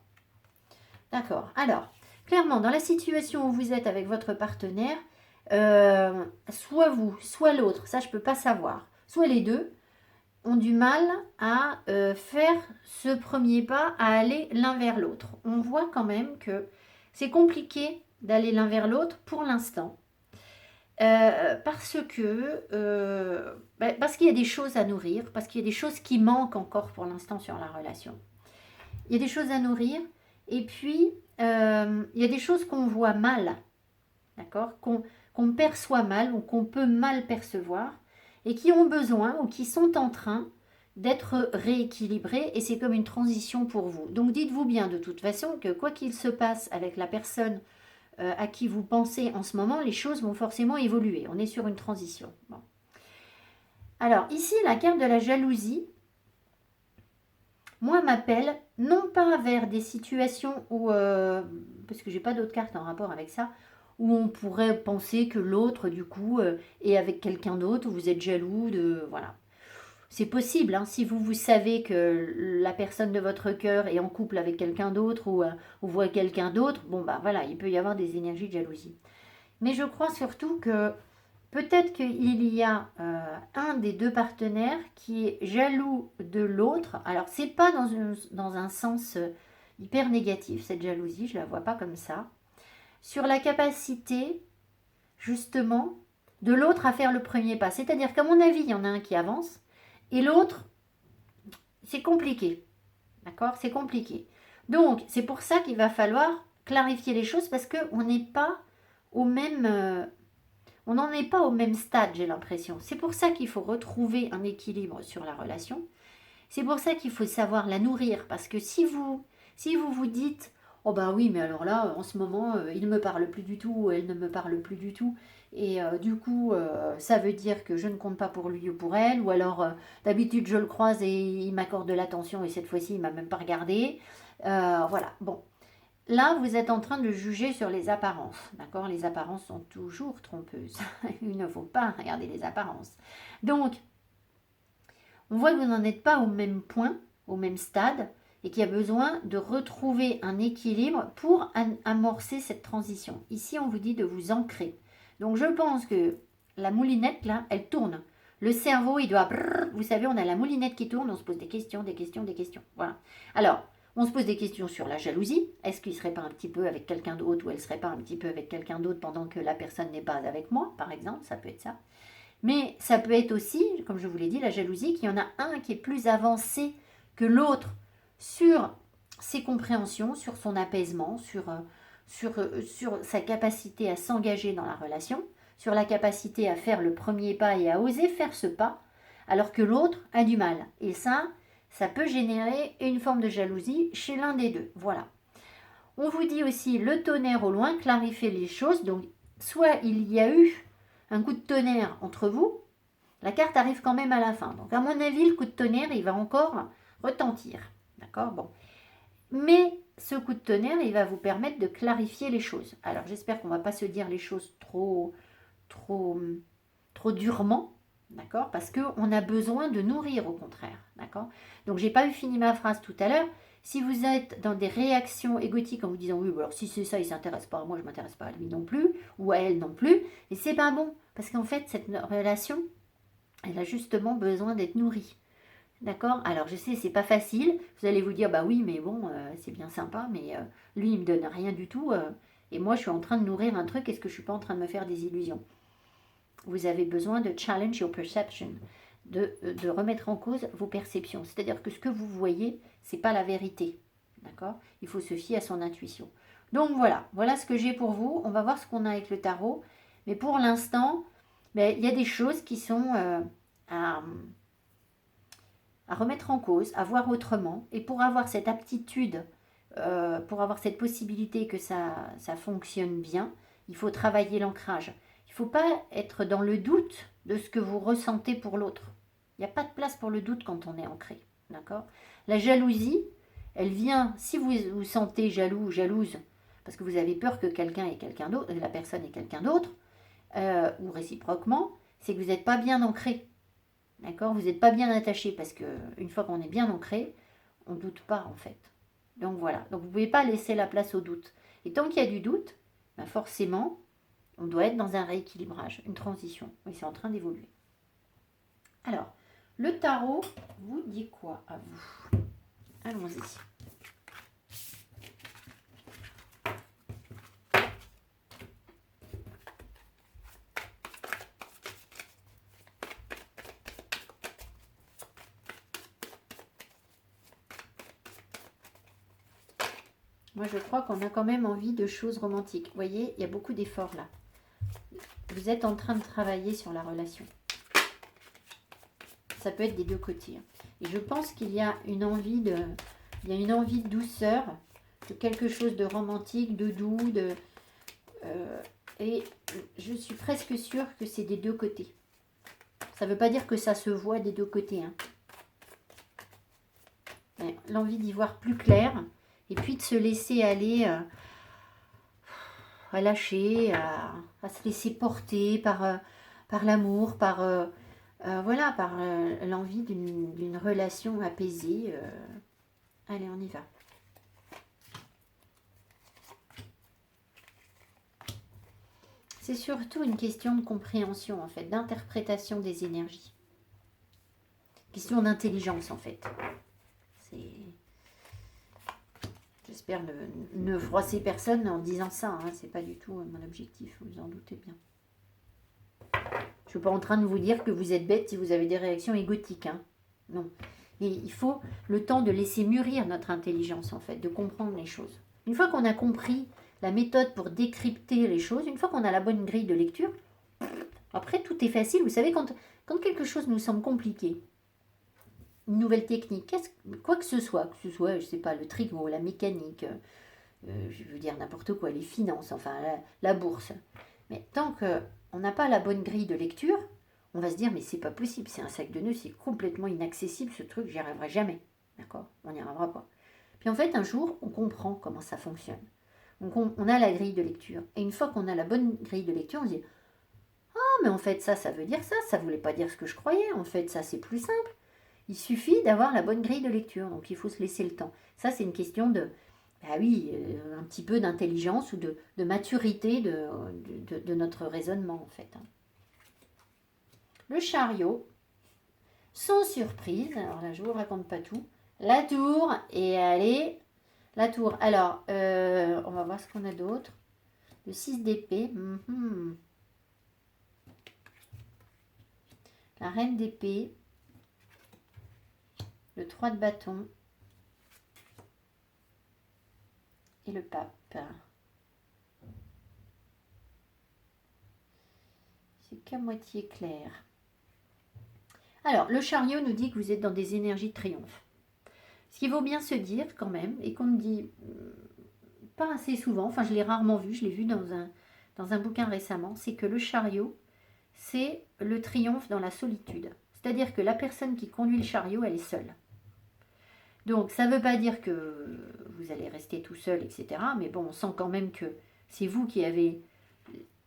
D'accord. Alors, clairement, dans la situation où vous êtes avec votre partenaire, soit vous, soit l'autre, ça je ne peux pas savoir, soit les deux, ont du mal à faire ce premier pas, à aller l'un vers l'autre. On voit quand même que c'est compliqué d'aller l'un vers l'autre pour l'instant. Parce qu'il y a des choses à nourrir, parce qu'il y a des choses qui manquent encore pour l'instant sur la relation. Il y a des choses à nourrir, et puis il y a des choses qu'on voit mal, d'accord, qu'on perçoit mal ou qu'on peut mal percevoir, et qui ont besoin ou qui sont en train d'être rééquilibrées, et c'est comme une transition pour vous. Donc dites-vous bien de toute façon que quoi qu'il se passe avec la personne à qui vous pensez en ce moment, les choses vont forcément évoluer. On est sur une transition. Bon. Alors, ici, la carte de la jalousie, moi, m'appelle non pas vers des situations où, parce que j'ai pas d'autres cartes en rapport avec ça, où on pourrait penser que l'autre, du coup, est avec quelqu'un d'autre, où vous êtes jaloux, voilà. C'est possible, hein, si vous savez que la personne de votre cœur est en couple avec quelqu'un d'autre ou voit quelqu'un d'autre, bon bah voilà, il peut y avoir des énergies de jalousie. Mais je crois surtout que peut-être qu'il y a un des deux partenaires qui est jaloux de l'autre. Alors c'est pas dans un sens hyper négatif cette jalousie, je la vois pas comme ça. Sur la capacité justement de l'autre à faire le premier pas. C'est-à-dire qu'à mon avis, il y en a un qui avance. Et l'autre, c'est compliqué. D'accord? C'est compliqué. Donc, c'est pour ça qu'il va falloir clarifier les choses parce qu'on n'est pas au même... on n'en est pas au même stade, j'ai l'impression. C'est pour ça qu'il faut retrouver un équilibre sur la relation. C'est pour ça qu'il faut savoir la nourrir. Parce que si vous vous dites, oh ben oui, mais alors là, en ce moment, il ne me parle plus du tout, ou elle ne me parle plus du tout. Et du coup, ça veut dire que je ne compte pas pour lui ou pour elle. Ou alors, d'habitude, je le croise et il m'accorde de l'attention et cette fois-ci, il ne m'a même pas regardé. Voilà, bon. Là, vous êtes en train de juger sur les apparences. D'accord? Les apparences sont toujours trompeuses. Il ne faut pas regarder les apparences. Donc, on voit que vous n'en êtes pas au même point, au même stade, et qu'il y a besoin de retrouver un équilibre pour amorcer cette transition. Ici, on vous dit de vous ancrer. Donc, je pense que la moulinette, là, elle tourne. Le cerveau, il doit... Vous savez, on a la moulinette qui tourne, on se pose des questions, des questions, des questions. Voilà. Alors, on se pose des questions sur la jalousie. Est-ce qu'il ne serait pas un petit peu avec quelqu'un d'autre ou elle ne serait pas un petit peu avec quelqu'un d'autre pendant que la personne n'est pas avec moi, par exemple. Ça peut être ça. Mais ça peut être aussi, comme je vous l'ai dit, la jalousie, qu'il y en a un qui est plus avancé que l'autre sur ses compréhensions, sur son apaisement, sur sa capacité à s'engager dans la relation, sur la capacité à faire le premier pas et à oser faire ce pas, alors que l'autre a du mal. Et ça peut générer une forme de jalousie chez l'un des deux. Voilà. On vous dit aussi le tonnerre au loin, clarifier les choses. Donc, soit il y a eu un coup de tonnerre entre vous, la carte arrive quand même à la fin. Donc, à mon avis, le coup de tonnerre, il va encore retentir. D'accord? Bon. Mais ce coup de tonnerre, il va vous permettre de clarifier les choses. Alors, j'espère qu'on ne va pas se dire les choses trop durement. D'accord? Parce qu'on a besoin de nourrir, au contraire. D'accord? Donc, j'ai pas eu fini ma phrase tout à l'heure. Si vous êtes dans des réactions égotiques en vous disant oui, alors si c'est ça, il ne s'intéresse pas à moi, je ne m'intéresse pas à lui non plus, ou à elle non plus, et c'est pas bon. Parce qu'en fait, cette relation, elle a justement besoin d'être nourrie. D'accord? Alors je sais, c'est pas facile. Vous allez vous dire, bah oui, mais bon, c'est bien sympa, mais lui, il me donne rien du tout. Et moi, je suis en train de nourrir un truc, est-ce que je suis pas en train de me faire des illusions? Vous avez besoin de challenge your perception, de remettre en cause vos perceptions. C'est-à-dire que ce que vous voyez, c'est pas la vérité. D'accord? Il faut se fier à son intuition. Donc voilà ce que j'ai pour vous. On va voir ce qu'on a avec le tarot. Mais pour l'instant, il y a des choses qui sont à remettre en cause, à voir autrement. Et pour avoir cette aptitude, pour avoir cette possibilité que ça fonctionne bien, il faut travailler l'ancrage. Il ne faut pas être dans le doute de ce que vous ressentez pour l'autre. Il n'y a pas de place pour le doute quand on est ancré. D'accord? La jalousie, elle vient, si vous vous sentez jaloux ou jalouse, parce que vous avez peur que quelqu'un ait quelqu'un d'autre, la personne ait quelqu'un d'autre, ou réciproquement, c'est que vous n'êtes pas bien ancré. D'accord? Vous n'êtes pas bien attaché, parce qu'une fois qu'on est bien ancré, on ne doute pas en fait. Donc voilà, donc vous ne pouvez pas laisser la place au doute. Et tant qu'il y a du doute, forcément, on doit être dans un rééquilibrage, une transition. Oui, c'est en train d'évoluer. Alors, le tarot vous dit quoi à vous? Allons-y. Moi, je crois qu'on a quand même envie de choses romantiques. Vous voyez, il y a beaucoup d'efforts là. Vous êtes en train de travailler sur la relation. Ça peut être des deux côtés. Et je pense qu'il y a une envie de, douceur, de quelque chose de romantique, de doux, et je suis presque sûre que c'est des deux côtés. Ça ne veut pas dire que ça se voit des deux côtés. L'envie d'y voir plus clair, et puis de se laisser aller, à lâcher, à se laisser porter par l'amour, par l'envie d'une relation apaisée. Allez, on y va. C'est surtout une question de compréhension, en fait, d'interprétation des énergies. Question d'intelligence, en fait. J'espère ne froisser personne en disant ça. C'est pas du tout mon objectif, vous en doutez bien. Je ne suis pas en train de vous dire que vous êtes bête si vous avez des réactions égotiques. Non. Et il faut le temps de laisser mûrir notre intelligence, en fait, de comprendre les choses. Une fois qu'on a compris la méthode pour décrypter les choses, une fois qu'on a la bonne grille de lecture, après, tout est facile. Vous savez, quand quelque chose nous semble compliqué, une nouvelle technique, quoi que ce soit, je ne sais pas, le tricot, la mécanique, je veux dire n'importe quoi, les finances, enfin la bourse. Mais tant qu'on n'a pas la bonne grille de lecture, on va se dire, mais c'est pas possible, c'est un sac de nœuds, c'est complètement inaccessible ce truc, j'y arriverai jamais. D'accord? On n'y arrivera pas. Puis en fait, un jour, on comprend comment ça fonctionne. Donc on a la grille de lecture. Et une fois qu'on a la bonne grille de lecture, on se dit, ah, mais en fait, ça veut dire ça, ça voulait pas dire ce que je croyais, en fait, ça c'est plus simple. Il suffit d'avoir la bonne grille de lecture, donc il faut se laisser le temps. Ça, c'est une question de, un petit peu d'intelligence ou de maturité de notre raisonnement, en fait. Le chariot, sans surprise. Alors là, je vous raconte pas tout. La tour, et allez, la tour. Alors, on va voir ce qu'on a d'autre. Le 6 d'épée. La reine d'épée. Le 3 de bâton. Et le pape. C'est qu'à moitié clair. Alors, le chariot nous dit que vous êtes dans des énergies de triomphe. Ce qu'il vaut bien se dire quand même, et qu'on me dit pas assez souvent, enfin je l'ai rarement vu, je l'ai vu dans un bouquin récemment, c'est que le chariot, c'est le triomphe dans la solitude. C'est-à-dire que la personne qui conduit le chariot, elle est seule. Donc ça ne veut pas dire que vous allez rester tout seul, etc. Mais bon, on sent quand même que c'est vous qui avez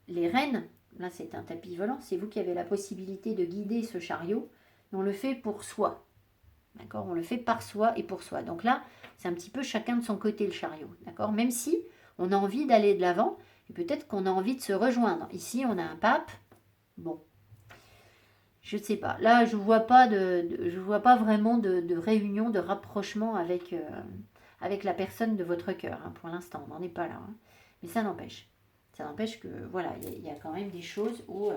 les rênes. Là, c'est un tapis volant. C'est vous qui avez la possibilité de guider ce chariot. On le fait pour soi. D'accord? On le fait par soi et pour soi. Donc là, c'est un petit peu chacun de son côté le chariot. D'accord? Même si on a envie d'aller de l'avant, et peut-être qu'on a envie de se rejoindre. Ici, on a un pape. Bon. Je ne sais pas. Là, je vois pas je vois pas vraiment de réunion, de rapprochement avec la personne de votre cœur. Hein, pour l'instant, on n'en est pas là. Hein. Mais ça n'empêche. Ça n'empêche que, voilà, il y a quand même des choses où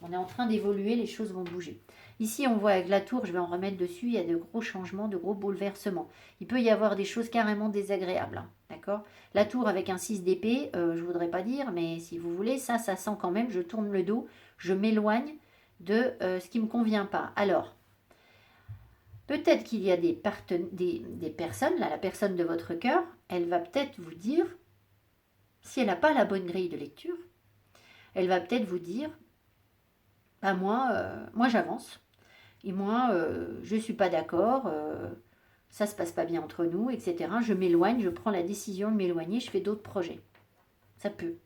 on est en train d'évoluer, les choses vont bouger. Ici, on voit avec la tour, je vais en remettre dessus, il y a de gros changements, de gros bouleversements. Il peut y avoir des choses carrément désagréables. Hein, d'accord? La tour avec un 6 d'épée, je ne voudrais pas dire, mais si vous voulez, ça sent quand même, je tourne le dos, je m'éloigne de ce qui ne me convient pas. Alors, peut-être qu'il y a des personnes, là, la personne de votre cœur, elle va peut-être vous dire, si elle n'a pas la bonne grille de lecture, elle va peut-être vous dire, bah moi j'avance, et moi je ne suis pas d'accord, ça ne se passe pas bien entre nous, etc. Je m'éloigne, je prends la décision de m'éloigner, je fais d'autres projets. Ça peut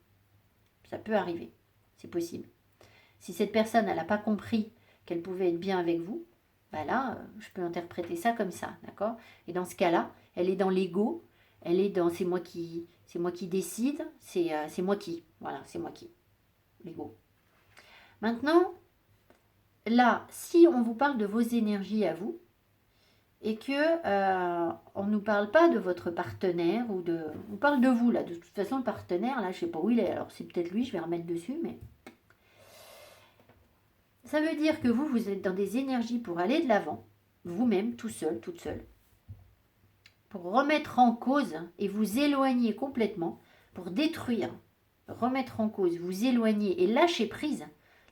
arriver, c'est possible. Si cette personne n'a pas compris qu'elle pouvait être bien avec vous, bah là, je peux interpréter ça comme ça, d'accord? Et dans ce cas-là, elle est dans l'ego, elle est dans c'est moi qui décide, c'est moi qui, voilà, c'est moi qui, l'ego. Maintenant, là, si on vous parle de vos énergies à vous, et que on ne nous parle pas de votre partenaire, on parle de vous, là, de toute façon, le partenaire, là, je ne sais pas où il est, alors c'est peut-être lui, je vais remettre dessus, mais... Ça veut dire que vous êtes dans des énergies pour aller de l'avant, vous-même, tout seul, toute seule, pour remettre en cause et vous éloigner complètement, pour détruire, remettre en cause, vous éloigner et lâcher prise.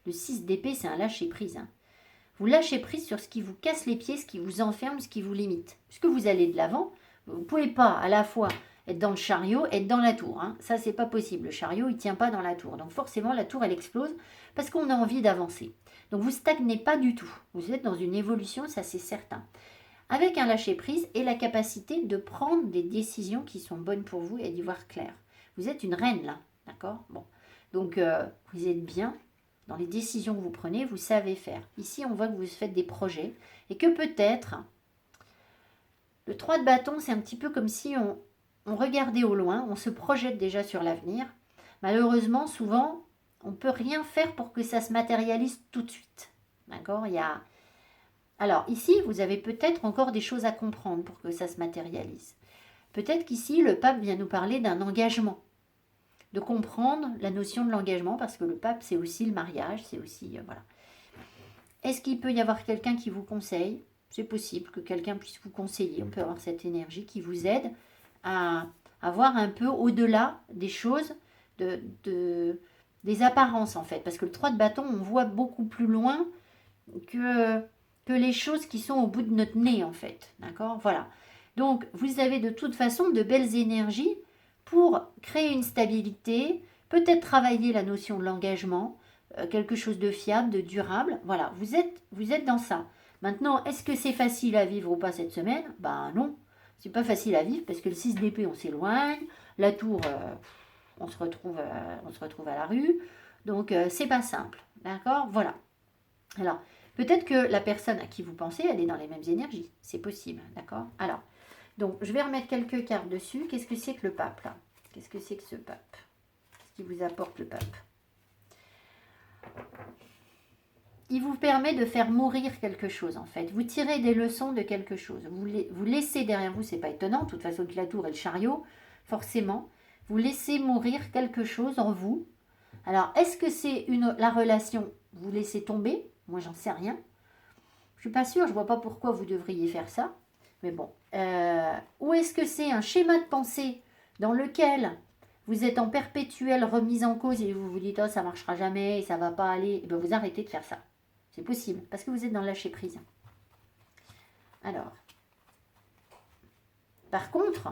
Le 6 d'épée, c'est un lâcher prise. Hein. Vous lâchez prise sur ce qui vous casse les pieds, ce qui vous enferme, ce qui vous limite. Puisque vous allez de l'avant, vous ne pouvez pas à la fois être dans le chariot, être dans la tour. Hein. Ça, c'est pas possible. Le chariot, il ne tient pas dans la tour. Donc forcément, la tour, elle explose parce qu'on a envie d'avancer. Donc vous stagnez pas du tout. Vous êtes dans une évolution, ça c'est certain. Avec un lâcher-prise et la capacité de prendre des décisions qui sont bonnes pour vous et d'y voir clair. Vous êtes une reine là, d'accord? Bon. Donc vous êtes bien dans les décisions que vous prenez, vous savez faire. Ici, on voit que vous faites des projets et que peut-être le 3 de bâton, c'est un petit peu comme si on regardait au loin, on se projette déjà sur l'avenir. Malheureusement, souvent, on ne peut rien faire pour que ça se matérialise tout de suite. D'accord? Alors ici, vous avez peut-être encore des choses à comprendre pour que ça se matérialise. Peut-être qu'ici, le pape vient nous parler d'un engagement. De comprendre la notion de l'engagement, parce que le pape, c'est aussi le mariage, c'est aussi... voilà. Est-ce qu'il peut y avoir quelqu'un qui vous conseille? C'est possible que quelqu'un puisse vous conseiller. On peut avoir cette énergie qui vous aide à voir un peu au-delà des choses, des apparences en fait. Parce que le 3 de bâton, on voit beaucoup plus loin que les choses qui sont au bout de notre nez en fait. D'accord? Voilà. Donc, vous avez de toute façon de belles énergies pour créer une stabilité, peut-être travailler la notion de l'engagement, quelque chose de fiable, de durable. Voilà, vous êtes dans ça. Maintenant, est-ce que c'est facile à vivre ou pas cette semaine? Ben non, c'est pas facile à vivre parce que le 6 d'épée, on s'éloigne, la tour, on se retrouve à la rue, donc c'est pas simple, d'accord? Voilà. Alors, peut-être que la personne à qui vous pensez, elle est dans les mêmes énergies, c'est possible, d'accord? Alors, donc, je vais remettre quelques cartes dessus. Qu'est-ce que c'est que le pape, là? Qu'est-ce que c'est que ce pape? Qu'est-ce qui vous apporte le pape? il vous permet de faire mourir quelque chose en fait. Vous tirez des leçons de quelque chose. Vous laissez derrière vous, c'est pas étonnant, de toute façon que la tour et le chariot, forcément. Vous laissez mourir quelque chose en vous. Alors, est-ce que c'est la relation, vous laissez tomber? Moi, j'en sais rien. Je suis pas sûre, je vois pas pourquoi vous devriez faire ça. Mais bon. Ou est-ce que c'est un schéma de pensée dans lequel vous êtes en perpétuelle remise en cause et vous vous dites, oh, ça marchera jamais, ça va pas aller, et bien vous arrêtez de faire ça. C'est possible, parce que vous êtes dans le lâcher prise. Alors, par contre,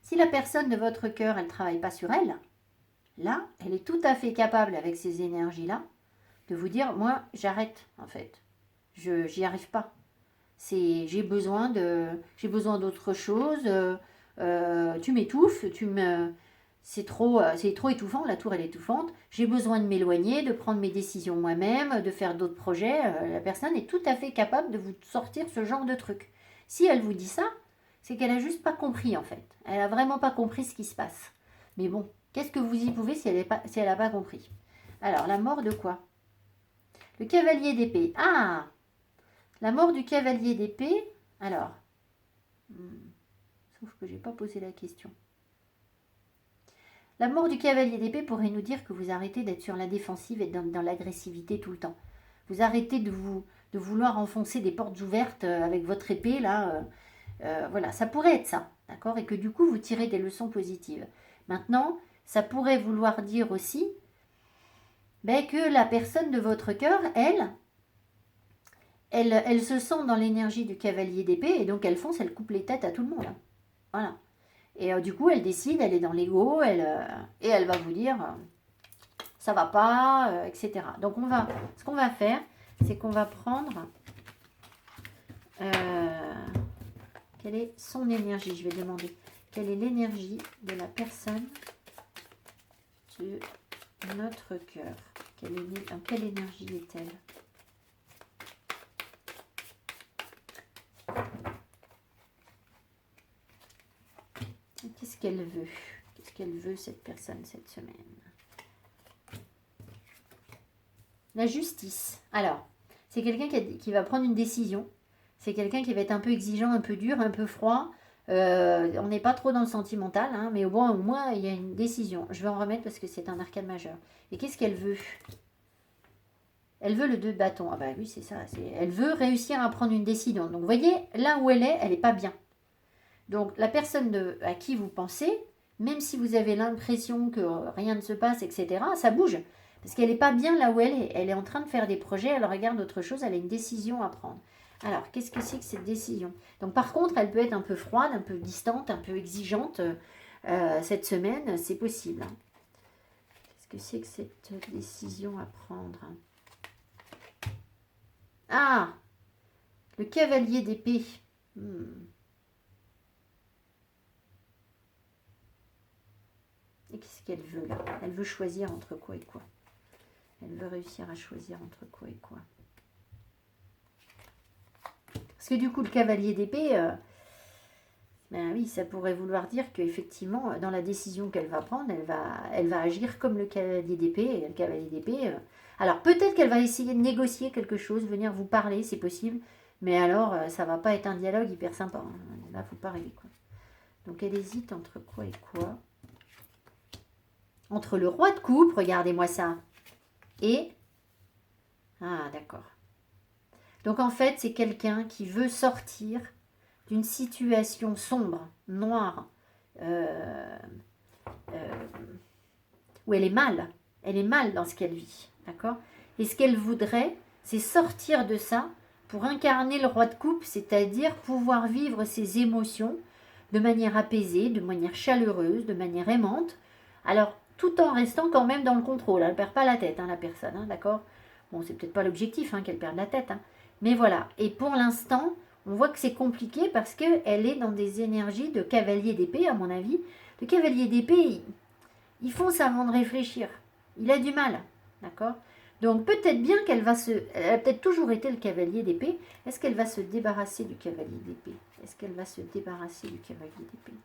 si la personne de votre cœur, elle ne travaille pas sur elle, là, elle est tout à fait capable, avec ces énergies-là, de vous dire, moi, j'arrête, en fait. J'y arrive pas. J'ai besoin d'autre chose. Tu m'étouffes, c'est trop étouffant, la tour elle est étouffante. J'ai besoin de m'éloigner, de prendre mes décisions moi-même, de faire d'autres projets. La personne est tout à fait capable de vous sortir ce genre de truc. Si elle vous dit ça, c'est qu'elle a juste pas compris en fait. Elle a vraiment pas compris ce qui se passe. Mais bon, qu'est-ce que vous y pouvez si elle a pas compris? Alors, la mort de quoi? Le cavalier d'épée. Ah! La mort du cavalier d'épée. Alors, sauf que j'ai pas posé la question. La mort du cavalier d'épée pourrait nous dire que vous arrêtez d'être sur la défensive et dans l'agressivité tout le temps. Vous arrêtez de vouloir enfoncer des portes ouvertes avec votre épée, là. Voilà, ça pourrait être ça, d'accord? Et que du coup, vous tirez des leçons positives. Maintenant, ça pourrait vouloir dire aussi que la personne de votre cœur, elle se sent dans l'énergie du cavalier d'épée et donc elle fonce, elle coupe les têtes à tout le monde. Voilà. Et du coup, elle décide, elle est dans l'ego, et elle va vous dire ça va pas, etc. Donc ce qu'on va faire, c'est qu'on va prendre quelle est son énergie. Je vais demander quelle est l'énergie de la personne de notre cœur. Dans quelle énergie est-elle? Qu'est-ce qu'elle veut? Qu'est-ce qu'elle veut, cette personne, cette semaine? La justice. Alors, c'est quelqu'un qui va prendre une décision. C'est quelqu'un qui va être un peu exigeant, un peu dur, un peu froid. On n'est pas trop dans le sentimental, hein, mais au moins, il y a une décision. Je vais en remettre parce que c'est un arcane majeur. Et qu'est-ce qu'elle veut? Elle veut le 2 de bâton. Ah bah oui, c'est ça. Elle veut réussir à prendre une décision. Donc, vous voyez, là où elle n'est pas bien. Donc, la personne à qui vous pensez, même si vous avez l'impression que rien ne se passe, etc., ça bouge. Parce qu'elle n'est pas bien là où elle est. Elle est en train de faire des projets, elle regarde autre chose, elle a une décision à prendre. Alors, qu'est-ce que c'est que cette décision? Donc, par contre, elle peut être un peu froide, un peu distante, un peu exigeante. Cette semaine, c'est possible. Qu'est-ce que c'est que cette décision à prendre? Ah! Le cavalier d'épée. Et qu'est-ce qu'elle veut là? Elle veut choisir entre quoi et quoi? Elle veut réussir à choisir entre quoi et quoi? Parce que du coup, le cavalier d'épée, ben oui, ça pourrait vouloir dire qu'effectivement, dans la décision qu'elle va prendre, elle va agir comme le cavalier d'épée. Et le cavalier d'épée, alors peut-être qu'elle va essayer de négocier quelque chose, venir vous parler, c'est possible. Mais alors, ça va pas être un dialogue hyper sympa. Hein. Là, faut pas rêver, quoi. Donc, elle hésite entre quoi et quoi? Entre le roi de coupe, regardez-moi ça, et... Ah, d'accord. Donc, en fait, c'est quelqu'un qui veut sortir d'une situation sombre, noire, où elle est mal. Elle est mal dans ce qu'elle vit, d'accord? Et ce qu'elle voudrait, c'est sortir de ça pour incarner le roi de coupe, c'est-à-dire pouvoir vivre ses émotions de manière apaisée, de manière chaleureuse, de manière aimante. Alors, tout en restant quand même dans le contrôle. Elle ne perd pas la tête, hein, la personne, hein, d'accord? Bon, c'est peut-être pas l'objectif, hein, qu'elle perde la tête, hein. Mais voilà. Et pour l'instant, on voit que c'est compliqué parce qu'elle est dans des énergies de cavalier d'épée, à mon avis. Le cavalier d'épée, il fonce avant de réfléchir. Il a du mal, d'accord? Donc peut-être bien qu'elle va elle a peut-être toujours été le cavalier d'épée. Est-ce qu'elle va se débarrasser du cavalier d'épée? Est-ce qu'elle va se débarrasser du cavalier d'épée?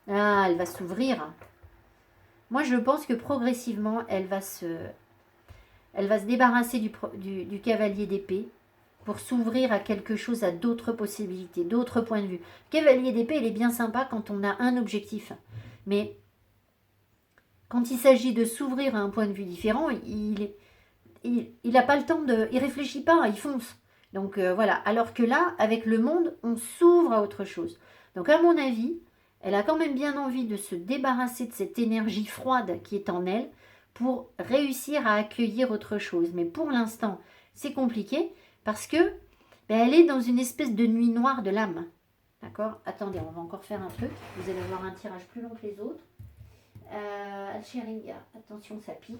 Ah, elle va s'ouvrir. Moi, je pense que progressivement, elle va se débarrasser du cavalier d'épée pour s'ouvrir à quelque chose, à d'autres possibilités, d'autres points de vue. Le cavalier d'épée, il est bien sympa quand on a un objectif. Mais quand il s'agit de s'ouvrir à un point de vue différent, il n'a pas le temps de... Il réfléchit pas, il fonce. Donc voilà. Alors que là, avec le monde, on s'ouvre à autre chose. Donc à mon avis, elle a quand même bien envie de se débarrasser de cette énergie froide qui est en elle pour réussir à accueillir autre chose. Mais pour l'instant, c'est compliqué parce que ben, elle est dans une espèce de nuit noire de l'âme. D'accord? Attendez, on va encore faire un truc. Vous allez avoir un tirage plus long que les autres. Alcheringa, attention, ça pique.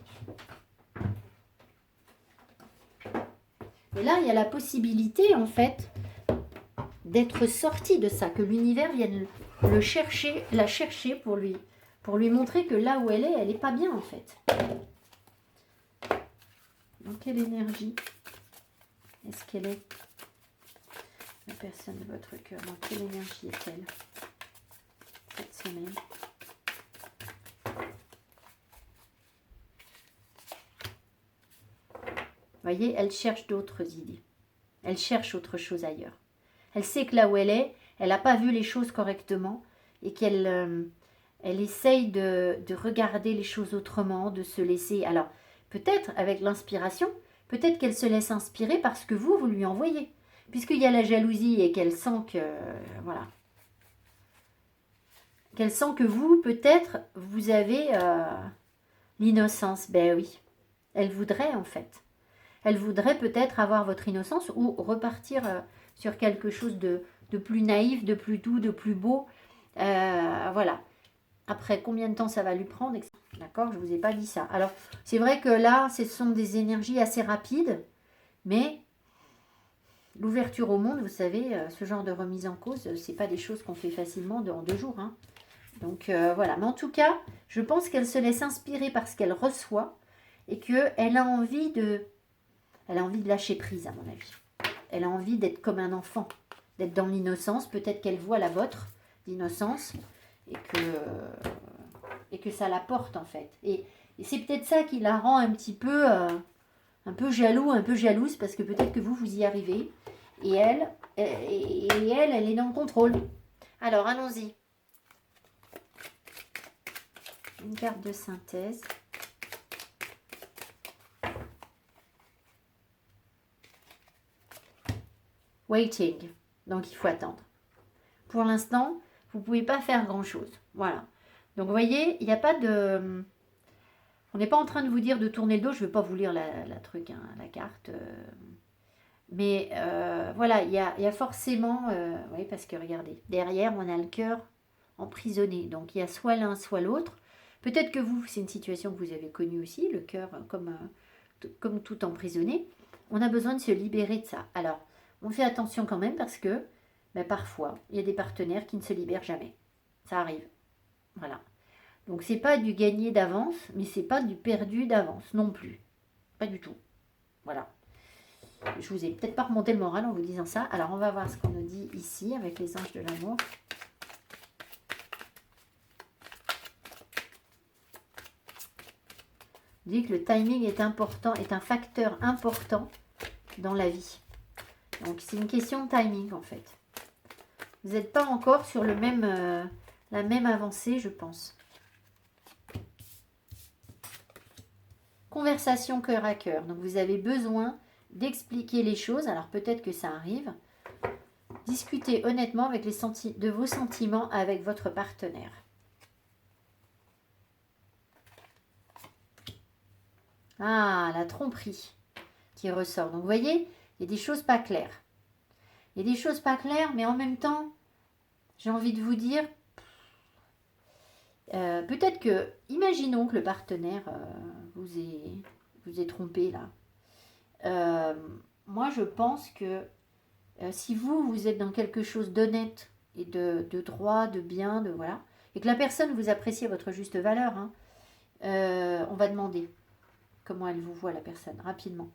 Et là, il y a la possibilité, en fait, d'être sorti de ça, que l'univers vienne la chercher pour lui montrer que là où elle est pas bien, en fait. Dans quelle énergie est-ce qu'elle est, la personne de votre cœur? Dans quelle énergie est-elle cette semaine? Vous voyez, elle cherche d'autres idées. Elle cherche autre chose ailleurs. Elle sait que là où elle est, elle n'a pas vu les choses correctement et qu'elle elle essaye de regarder les choses autrement, de se laisser... Alors, peut-être avec l'inspiration, peut-être qu'elle se laisse inspirer parce que vous lui envoyez. Puisqu'il y a la jalousie et qu'elle sent que... voilà. Qu'elle sent que vous, peut-être, vous avez l'innocence. Ben oui. Elle voudrait, en fait. Elle voudrait peut-être avoir votre innocence ou repartir sur quelque chose de plus naïf, de plus doux, de plus beau. Voilà. Après, combien de temps ça va lui prendre? D'accord, je ne vous ai pas dit ça. Alors, c'est vrai que là, ce sont des énergies assez rapides, mais l'ouverture au monde, vous savez, ce genre de remise en cause, ce n'est pas des choses qu'on fait facilement en 2 jours. Hein. Donc, voilà. Mais en tout cas, je pense qu'elle se laisse inspirer par ce qu'elle reçoit et qu'elle a envie de... Elle a envie de lâcher prise, à mon avis. Elle a envie d'être comme un enfant, d'être dans l'innocence. Peut-être qu'elle voit la vôtre d'innocence et que ça la porte, en fait. Et c'est peut-être ça qui la rend un peu jaloux, un peu jalouse, parce que peut-être que vous y arrivez. Et elle est dans le contrôle. Alors, allons-y. Une carte de synthèse. Waiting. Donc, il faut attendre. Pour l'instant, vous ne pouvez pas faire grand-chose. Voilà. Donc, vous voyez, il n'y a pas de... On n'est pas en train de vous dire de tourner le dos. Je ne vais pas vous lire la carte. Mais voilà, il y a forcément... oui, parce que regardez, derrière, on a le cœur emprisonné. Donc, il y a soit l'un, soit l'autre. Peut-être que vous, c'est une situation que vous avez connue aussi, le cœur comme tout emprisonné. On a besoin de se libérer de ça. Alors, on fait attention quand même parce que parfois, il y a des partenaires qui ne se libèrent jamais. Ça arrive. Voilà. Donc, c'est pas du gagné d'avance, mais c'est pas du perdu d'avance non plus. Pas du tout. Voilà. Je vous ai peut-être pas remonté le moral en vous disant ça. Alors, on va voir ce qu'on nous dit ici avec les anges de l'amour. On dit que le timing est important, est un facteur important dans la vie. Donc, c'est une question de timing, en fait. Vous n'êtes pas encore sur la même avancée, je pense. Conversation cœur à cœur. Donc, vous avez besoin d'expliquer les choses. Alors, peut-être que ça arrive. Discutez honnêtement avec de vos sentiments avec votre partenaire. Ah, la tromperie qui ressort. Donc, vous voyez, il y a des choses pas claires. Il y a des choses pas claires, mais en même temps, j'ai envie de vous dire, peut-être que, imaginons que le partenaire vous ait trompé là. Moi, je pense que si vous êtes dans quelque chose d'honnête et de droit, de bien, de voilà, et que la personne vous apprécie à votre juste valeur, hein, on va demander comment elle vous voit, la personne, rapidement.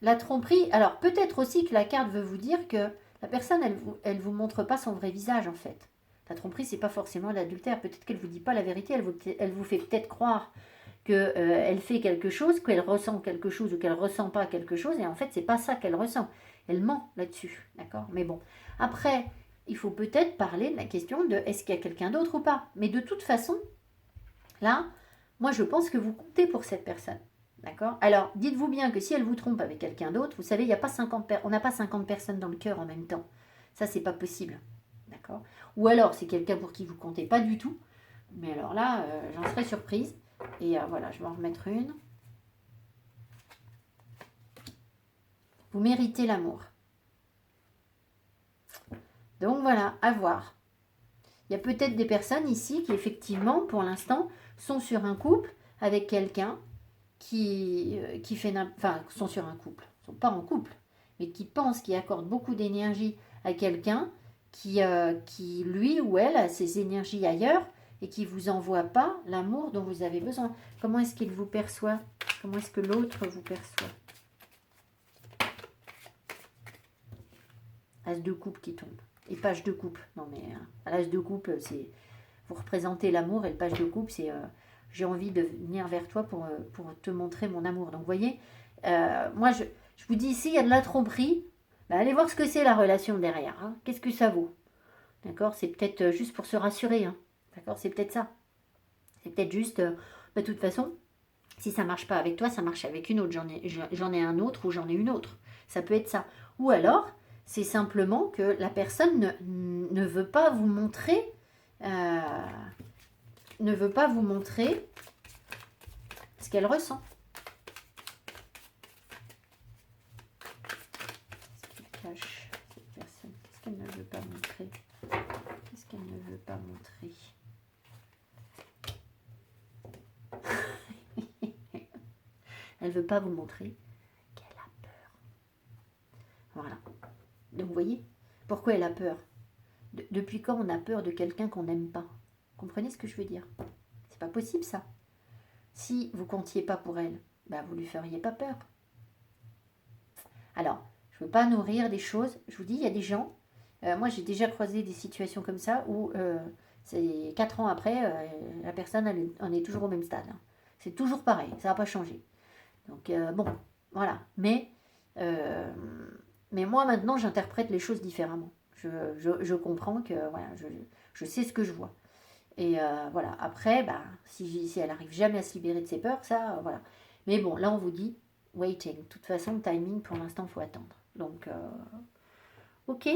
La tromperie, alors peut-être aussi que la carte veut vous dire que la personne, elle vous montre pas son vrai visage, en fait. La tromperie, c'est pas forcément l'adultère. Peut-être qu'elle vous dit pas la vérité, elle vous fait peut-être croire qu'elle fait quelque chose, qu'elle ressent quelque chose ou qu'elle ressent pas quelque chose, et en fait, c'est pas ça qu'elle ressent. Elle ment là-dessus, d'accord? Mais bon, après, il faut peut-être parler de la question de est-ce qu'il y a quelqu'un d'autre ou pas. Mais de toute façon, là, moi, je pense que vous comptez pour cette personne. D'accord? Alors, dites-vous bien que si elle vous trompe avec quelqu'un d'autre, vous savez, il y a pas 50 on n'a pas 50 personnes dans le cœur en même temps. Ça, c'est pas possible. D'accord? Ou alors, c'est quelqu'un pour qui vous comptez pas du tout. Mais alors là, j'en serais surprise. Et voilà, je vais en remettre une. Vous méritez l'amour. Donc voilà, à voir. Il y a peut-être des personnes ici qui, effectivement, pour l'instant, sont sur un couple avec quelqu'un qui fait... Enfin, sont sur un couple. Ils ne sont pas en couple, mais qui pensent, qui accordent beaucoup d'énergie à quelqu'un qui, lui ou elle, a ses énergies ailleurs et qui ne vous envoie pas l'amour dont vous avez besoin. Comment est-ce qu'il vous perçoit? Comment est-ce que l'autre vous perçoit? As de coupe qui tombe. Et page de coupe. Non mais, à l'as de coupe, c'est... Vous représentez l'amour, et le page de coupe, c'est... j'ai envie de venir vers toi pour te montrer mon amour. Donc, vous voyez, moi, je vous dis ici, il y a de la tromperie. Ben, allez voir ce que c'est la relation derrière. Hein. Qu'est-ce que ça vaut? D'accord? C'est peut-être juste pour se rassurer. Hein. D'accord? C'est peut-être ça. C'est peut-être juste, de toute façon, si ça marche pas avec toi, ça marche avec une autre. J'en ai un autre ou j'en ai une autre. Ça peut être ça. Ou alors, c'est simplement que la personne ne veut pas vous montrer... ne veut pas vous montrer ce qu'elle ressent. Qu'est-ce qu'il cache, cette personne? Qu'est-ce qu'elle ne veut pas montrer? Qu'est-ce qu'elle ne veut pas montrer? Elle ne veut pas vous montrer qu'elle a peur. Voilà. Donc, vous voyez, pourquoi elle a peur? Depuis quand on a peur de quelqu'un qu'on n'aime pas? Comprenez ce que je veux dire? C'est pas possible, ça. Si vous comptiez pas pour elle, ben vous lui feriez pas peur. Alors, je ne veux pas nourrir des choses. Je vous dis, il y a des gens, moi j'ai déjà croisé des situations comme ça où c'est 4 ans après, la personne elle en est toujours au même stade. Hein. C'est toujours pareil, ça n'a pas changé. Donc bon, voilà. Mais moi maintenant j'interprète les choses différemment. Je comprends que voilà, je sais ce que je vois. Et voilà, après, bah, si elle arrive jamais à se libérer de ses peurs, ça, voilà. Mais bon, là on vous dit, waiting. De toute façon, le timing, pour l'instant, il faut attendre. Donc, ok,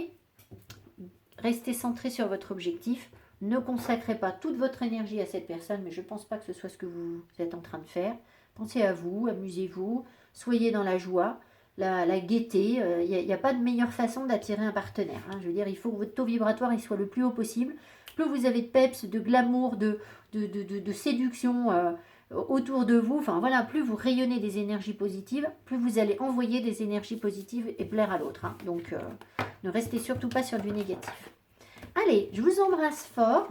restez centré sur votre objectif. Ne consacrez pas toute votre énergie à cette personne, mais je ne pense pas que ce soit ce que vous êtes en train de faire. Pensez à vous, amusez-vous, soyez dans la joie, la gaieté. Il n'y a pas de meilleure façon d'attirer un partenaire. Hein. Je veux dire, il faut que votre taux vibratoire il soit le plus haut possible. Plus vous avez de peps, de glamour, de séduction autour de vous, enfin voilà, plus vous rayonnez des énergies positives, plus vous allez envoyer des énergies positives et plaire à l'autre. Hein. Donc, ne restez surtout pas sur du négatif. Allez, je vous embrasse fort.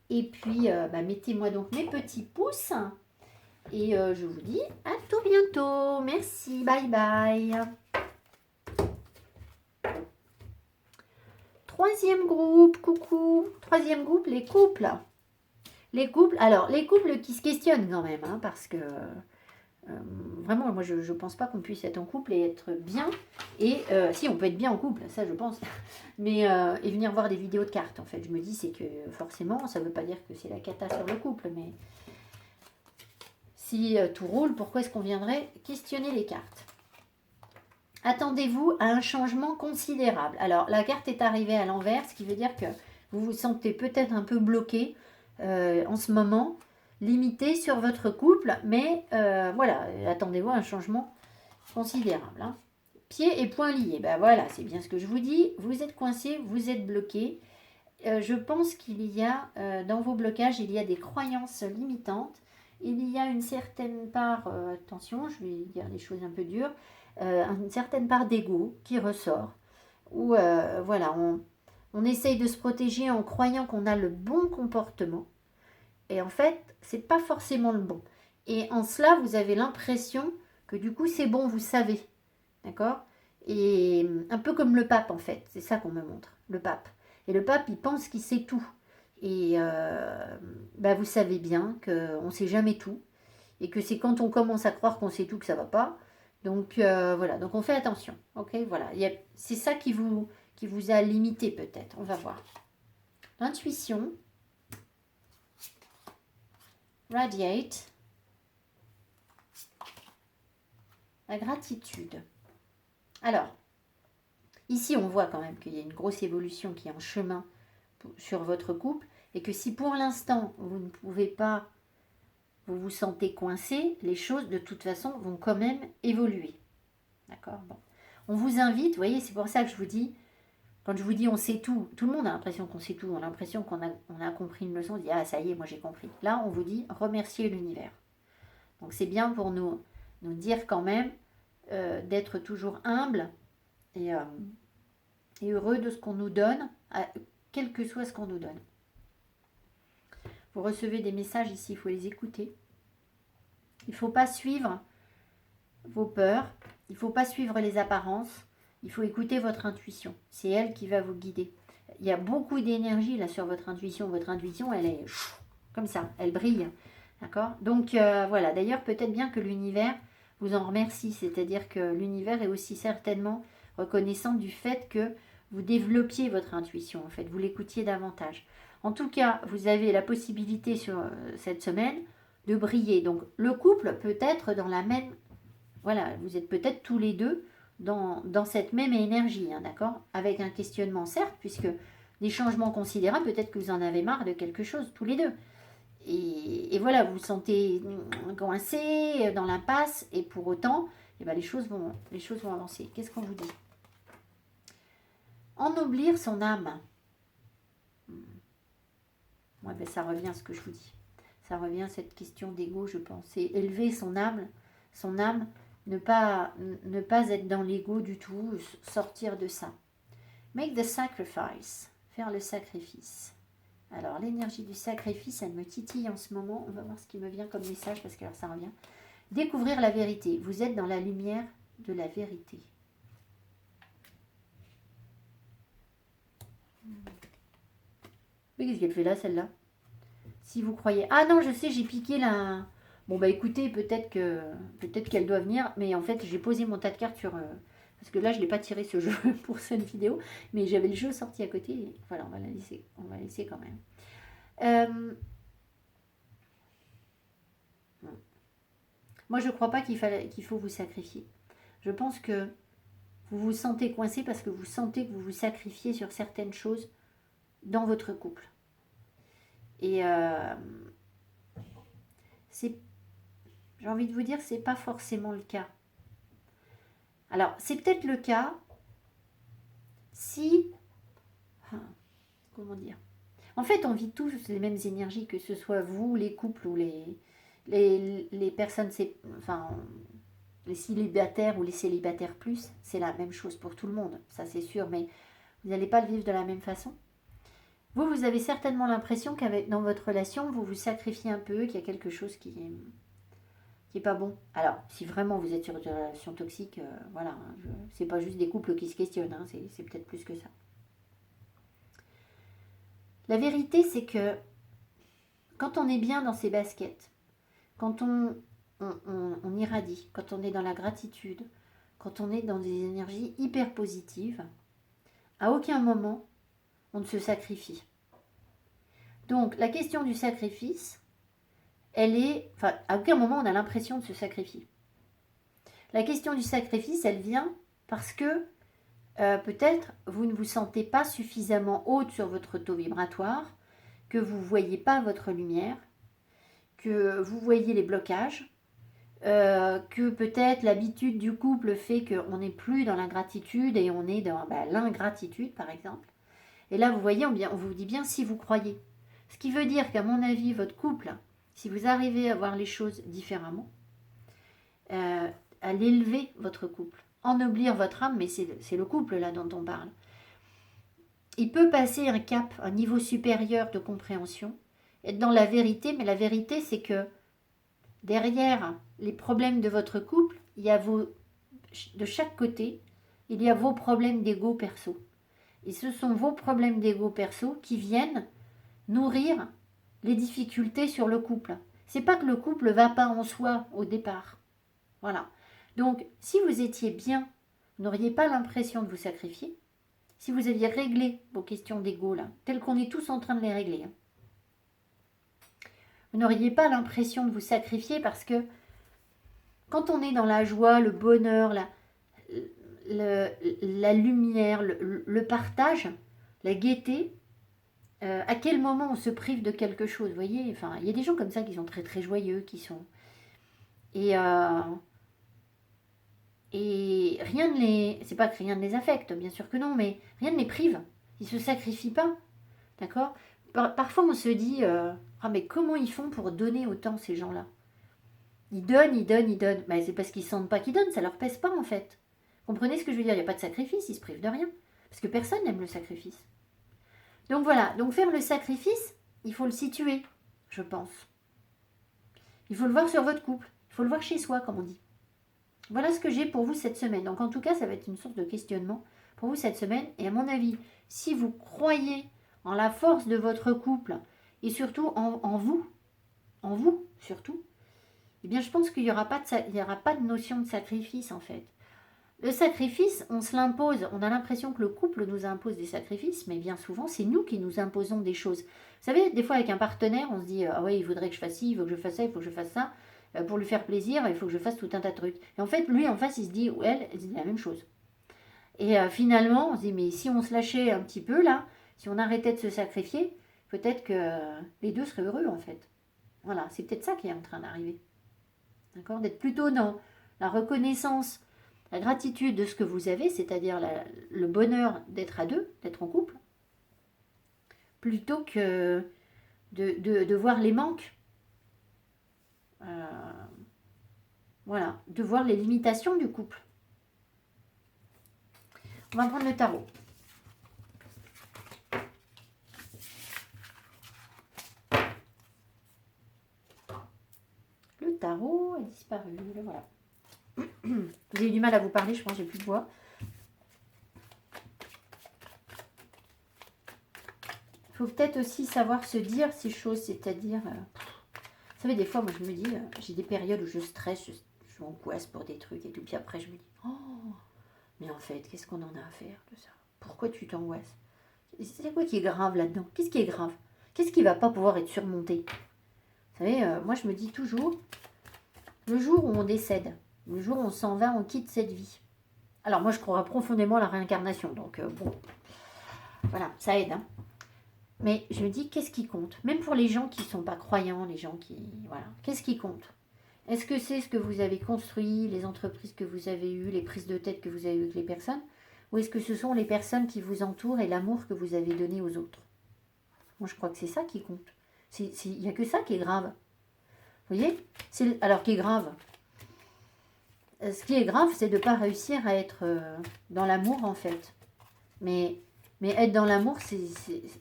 Et puis, mettez-moi donc mes petits pouces. Et je vous dis à tout bientôt. Merci, bye bye. Troisième groupe, coucou. Troisième groupe, les couples. Les couples, alors les couples qui se questionnent quand même, hein, parce que vraiment, moi je ne pense pas qu'on puisse être en couple et être bien. Et si, on peut être bien en couple, ça je pense. Mais et venir voir des vidéos de cartes, en fait. Je me dis, c'est que forcément, ça ne veut pas dire que c'est la cata sur le couple, mais si tout roule, pourquoi est-ce qu'on viendrait questionner les cartes? Attendez-vous à un changement considérable. Alors, la carte est arrivée à l'envers, ce qui veut dire que vous vous sentez peut-être un peu bloqué en ce moment, limité sur votre couple, mais voilà, attendez-vous à un changement considérable. Hein. Pieds et poings liés, ben voilà, c'est bien ce que je vous dis. Vous êtes coincé, vous êtes bloqué. Je pense qu'il y a, dans vos blocages, il y a des croyances limitantes. Il y a une certaine part, attention, je vais dire des choses un peu dures, une certaine part d'ego qui ressort, où voilà, on essaye de se protéger en croyant qu'on a le bon comportement, et en fait, c'est pas forcément le bon. Et en cela, vous avez l'impression que du coup, c'est bon, vous savez, d'accord? Et un peu comme le pape, en fait, c'est ça qu'on me montre, le pape. Et le pape, il pense qu'il sait tout. Et bah, vous savez bien qu'on ne sait jamais tout. Et que c'est quand on commence à croire qu'on sait tout que ça ne va pas. Donc voilà, donc on fait attention. Ok, voilà. C'est ça qui vous a limité peut-être. On va voir. L'intuition. Radiate. La gratitude. Alors, ici on voit quand même qu'il y a une grosse évolution qui est en chemin sur votre couple. Et que si pour l'instant vous ne pouvez pas, vous vous sentez coincé, les choses de toute façon vont quand même évoluer. D'accord, bon. On vous invite, vous voyez, c'est pour ça que je vous dis, quand je vous dis on sait tout, tout le monde a l'impression qu'on sait tout, on a l'impression qu'on a compris une leçon, on dit ah ça y est, moi j'ai compris. Là, on vous dit remercier l'univers. Donc c'est bien pour nous dire quand même d'être toujours humble et heureux de ce qu'on nous donne, quel que soit ce qu'on nous donne. Vous recevez des messages ici, il faut les écouter. Il ne faut pas suivre vos peurs, il ne faut pas suivre les apparences, il faut écouter votre intuition. C'est elle qui va vous guider. Il y a beaucoup d'énergie là sur votre intuition. Votre intuition, elle est comme ça, elle brille. D'accord? Donc voilà, d'ailleurs peut-être bien que l'univers vous en remercie. C'est-à-dire que l'univers est aussi certainement reconnaissant du fait que vous développiez votre intuition, en fait, vous l'écoutiez davantage. En tout cas, vous avez la possibilité sur cette semaine de briller. Donc le couple peut être dans la même... Voilà, vous êtes peut-être tous les deux dans cette même énergie, hein, d'accord? Avec un questionnement, certes, puisque des changements considérables, peut-être que vous en avez marre de quelque chose, tous les deux. Et voilà, vous vous sentez coincé dans l'impasse, et pour autant, eh ben, les choses vont avancer. Qu'est-ce qu'on vous dit? Ennoblir son âme. Ouais, ben, ça revient à ce que je vous dis. Ça revient à cette question d'ego, je pense. C'est élever son âme, ne pas être dans l'ego du tout, sortir de ça. Make the sacrifice, faire le sacrifice. Alors, l'énergie du sacrifice, elle me titille en ce moment. On va voir ce qui me vient comme message, parce que alors, ça revient. Découvrir la vérité. Vous êtes dans la lumière de la vérité. Mais qu'est-ce qu'elle fait là, celle-là? Si vous croyez... Ah non, je sais, j'ai piqué la... Bon, bah écoutez, peut-être qu'elle doit venir. Mais en fait, j'ai posé mon tas de cartes sur... Parce que là, je ne l'ai pas tiré ce jeu pour cette vidéo. Mais j'avais le jeu sorti à côté. Et voilà, on va la laisser quand même. Moi, je ne crois pas qu'il faut vous sacrifier. Je pense que vous vous sentez coincé parce que vous sentez que vous vous sacrifiez sur certaines choses dans votre couple. Et j'ai envie de vous dire, c'est pas forcément le cas. Alors, c'est peut-être le cas si... Comment dire? En fait, on vit tous les mêmes énergies, que ce soit vous, les couples ou les personnes, enfin, les célibataires ou les célibataires plus, c'est la même chose pour tout le monde, ça c'est sûr, mais vous n'allez pas le vivre de la même façon. Vous avez certainement l'impression qu'avec dans votre relation, vous vous sacrifiez un peu, qu'il y a quelque chose qui est pas bon. Alors, si vraiment vous êtes sur une relation toxique, voilà, hein, c'est pas juste des couples qui se questionnent, hein, c'est peut-être plus que ça. La vérité, c'est que quand on est bien dans ses baskets, quand on irradie, quand on est dans la gratitude, quand on est dans des énergies hyper positives, à aucun moment on ne se sacrifie. Donc la question du sacrifice, elle est... Enfin, à aucun moment on a l'impression de se sacrifier. La question du sacrifice, elle vient parce que peut-être vous ne vous sentez pas suffisamment haute sur votre taux vibratoire, que vous ne voyez pas votre lumière, que vous voyez les blocages, que peut-être l'habitude du couple fait qu'on n'est plus dans la gratitude et on est dans l'ingratitude, par exemple. Et là, vous voyez, on vous dit bien si vous croyez. Ce qui veut dire qu'à mon avis, votre couple, si vous arrivez à voir les choses différemment, à l'élever votre couple, ennoblir votre âme, mais c'est le couple là dont on parle. Il peut passer un cap, un niveau supérieur de compréhension, être dans la vérité, mais la vérité c'est que derrière les problèmes de votre couple, il y a de chaque côté, il y a vos problèmes d'ego perso. Et ce sont vos problèmes d'ego perso qui viennent nourrir les difficultés sur le couple. C'est pas que le couple va pas en soi au départ. Voilà. Donc, si vous étiez bien, vous n'auriez pas l'impression de vous sacrifier. Si vous aviez réglé vos questions d'ego, là, telles qu'on est tous en train de les régler, hein, vous n'auriez pas l'impression de vous sacrifier parce que quand on est dans la joie, le bonheur, la lumière, le partage, la gaieté, à quel moment on se prive de quelque chose, vous voyez, enfin, il y a des gens comme ça qui sont très très joyeux, qui sont... Et rien ne les... C'est pas que rien ne les affecte, bien sûr que non, mais rien ne les prive. Ils se sacrifient pas, d'accord. Parfois on se dit, ah mais comment ils font pour donner autant ces gens-là? Ils donnent, ils donnent, ils donnent. Ben, c'est parce qu'ils sentent pas qu'ils donnent, ça leur pèse pas en fait. Comprenez ce que je veux dire? Il n'y a pas de sacrifice, ils se privent de rien. Parce que personne n'aime le sacrifice. Donc voilà, donc faire le sacrifice, il faut le situer, je pense. Il faut le voir sur votre couple, il faut le voir chez soi, comme on dit. Voilà ce que j'ai pour vous cette semaine. Donc en tout cas, ça va être une source de questionnement pour vous cette semaine. Et à mon avis, si vous croyez en la force de votre couple et surtout en vous surtout, eh bien je pense qu'il n'y aura pas de notion de sacrifice en fait. Le sacrifice, on se l'impose. On a l'impression que le couple nous impose des sacrifices, mais bien souvent, c'est nous qui nous imposons des choses. Vous savez, des fois, avec un partenaire, on se dit « Ah ouais, il voudrait que je fasse ci, il faut que je fasse ça, il faut que je fasse ça. Pour lui faire plaisir, il faut que je fasse tout un tas de trucs. » Et en fait, lui, en face, il se dit ou elle dit la même chose. Et finalement, on se dit « Mais si on se lâchait un petit peu, là, si on arrêtait de se sacrifier, peut-être que les deux seraient heureux, en fait. » Voilà, c'est peut-être ça qui est en train d'arriver. D'accord? D'être plutôt dans la reconnaissance, la gratitude de ce que vous avez, c'est-à-dire le bonheur d'être à deux, d'être en couple, plutôt que de voir les manques. Voilà, de voir les limitations du couple. On va prendre le tarot. Le tarot a disparu, le voilà. J'ai eu du mal à vous parler, je pense, j'ai plus de voix. Il faut peut-être aussi savoir se dire ces choses, c'est-à-dire... vous savez, des fois, moi, je me dis, j'ai des périodes où je stresse, je m'angoisse pour des trucs et tout, puis après, je me dis, oh, mais en fait, qu'est-ce qu'on en a à faire de ça? Pourquoi tu t'angoisses? C'est quoi qui est grave là-dedans? Qu'est-ce qui est grave? Qu'est-ce qui va pas pouvoir être surmonté? Vous savez, moi, je me dis toujours, le jour où on décède, le jour où on s'en va, on quitte cette vie. Alors, moi, je crois profondément à la réincarnation, donc bon, voilà, ça aide, hein. Mais je me dis, qu'est-ce qui compte? Même pour les gens qui ne sont pas croyants, les gens qui... Voilà. Qu'est-ce qui compte? Est-ce que c'est ce que vous avez construit, les entreprises que vous avez eues, les prises de tête que vous avez eues avec les personnes? Ou est-ce que ce sont les personnes qui vous entourent et l'amour que vous avez donné aux autres? Moi, je crois que c'est ça qui compte. Il n'y a que ça qui est grave. Vous voyez? Alors, qui est grave? Ce qui est grave, c'est de ne pas réussir à être dans l'amour, en fait. Mais être dans l'amour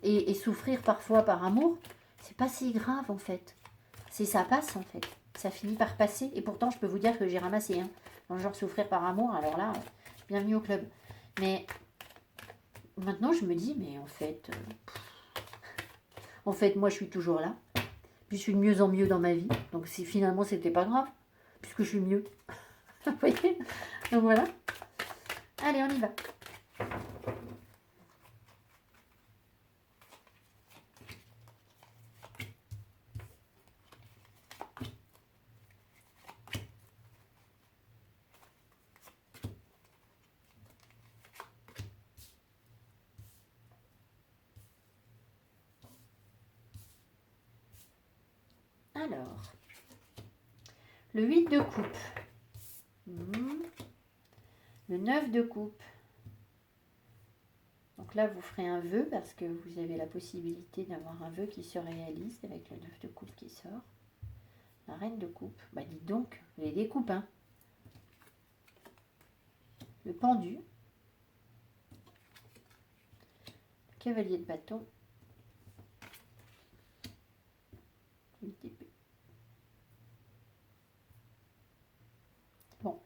et souffrir parfois par amour, c'est pas si grave en fait. Ça passe en fait. Ça finit par passer. Et pourtant, je peux vous dire que j'ai ramassé. Hein. Dans le genre souffrir par amour, alors là, bienvenue au club. Mais maintenant, je me dis, mais en fait, moi, je suis toujours là. Puis je suis de mieux en mieux dans ma vie. Donc finalement, c'était pas grave. Puisque je suis mieux. Vous voyez? Donc voilà. Allez, on y va. Alors, le 8 de coupe, le 9 de coupe. Donc là, vous ferez un vœu parce que vous avez la possibilité d'avoir un vœu qui se réalise avec le 9 de coupe qui sort. La reine de coupe, bah dites donc, vous avez des coupes, hein. Le pendu, le cavalier de bâton, 8 d'épée. Bon,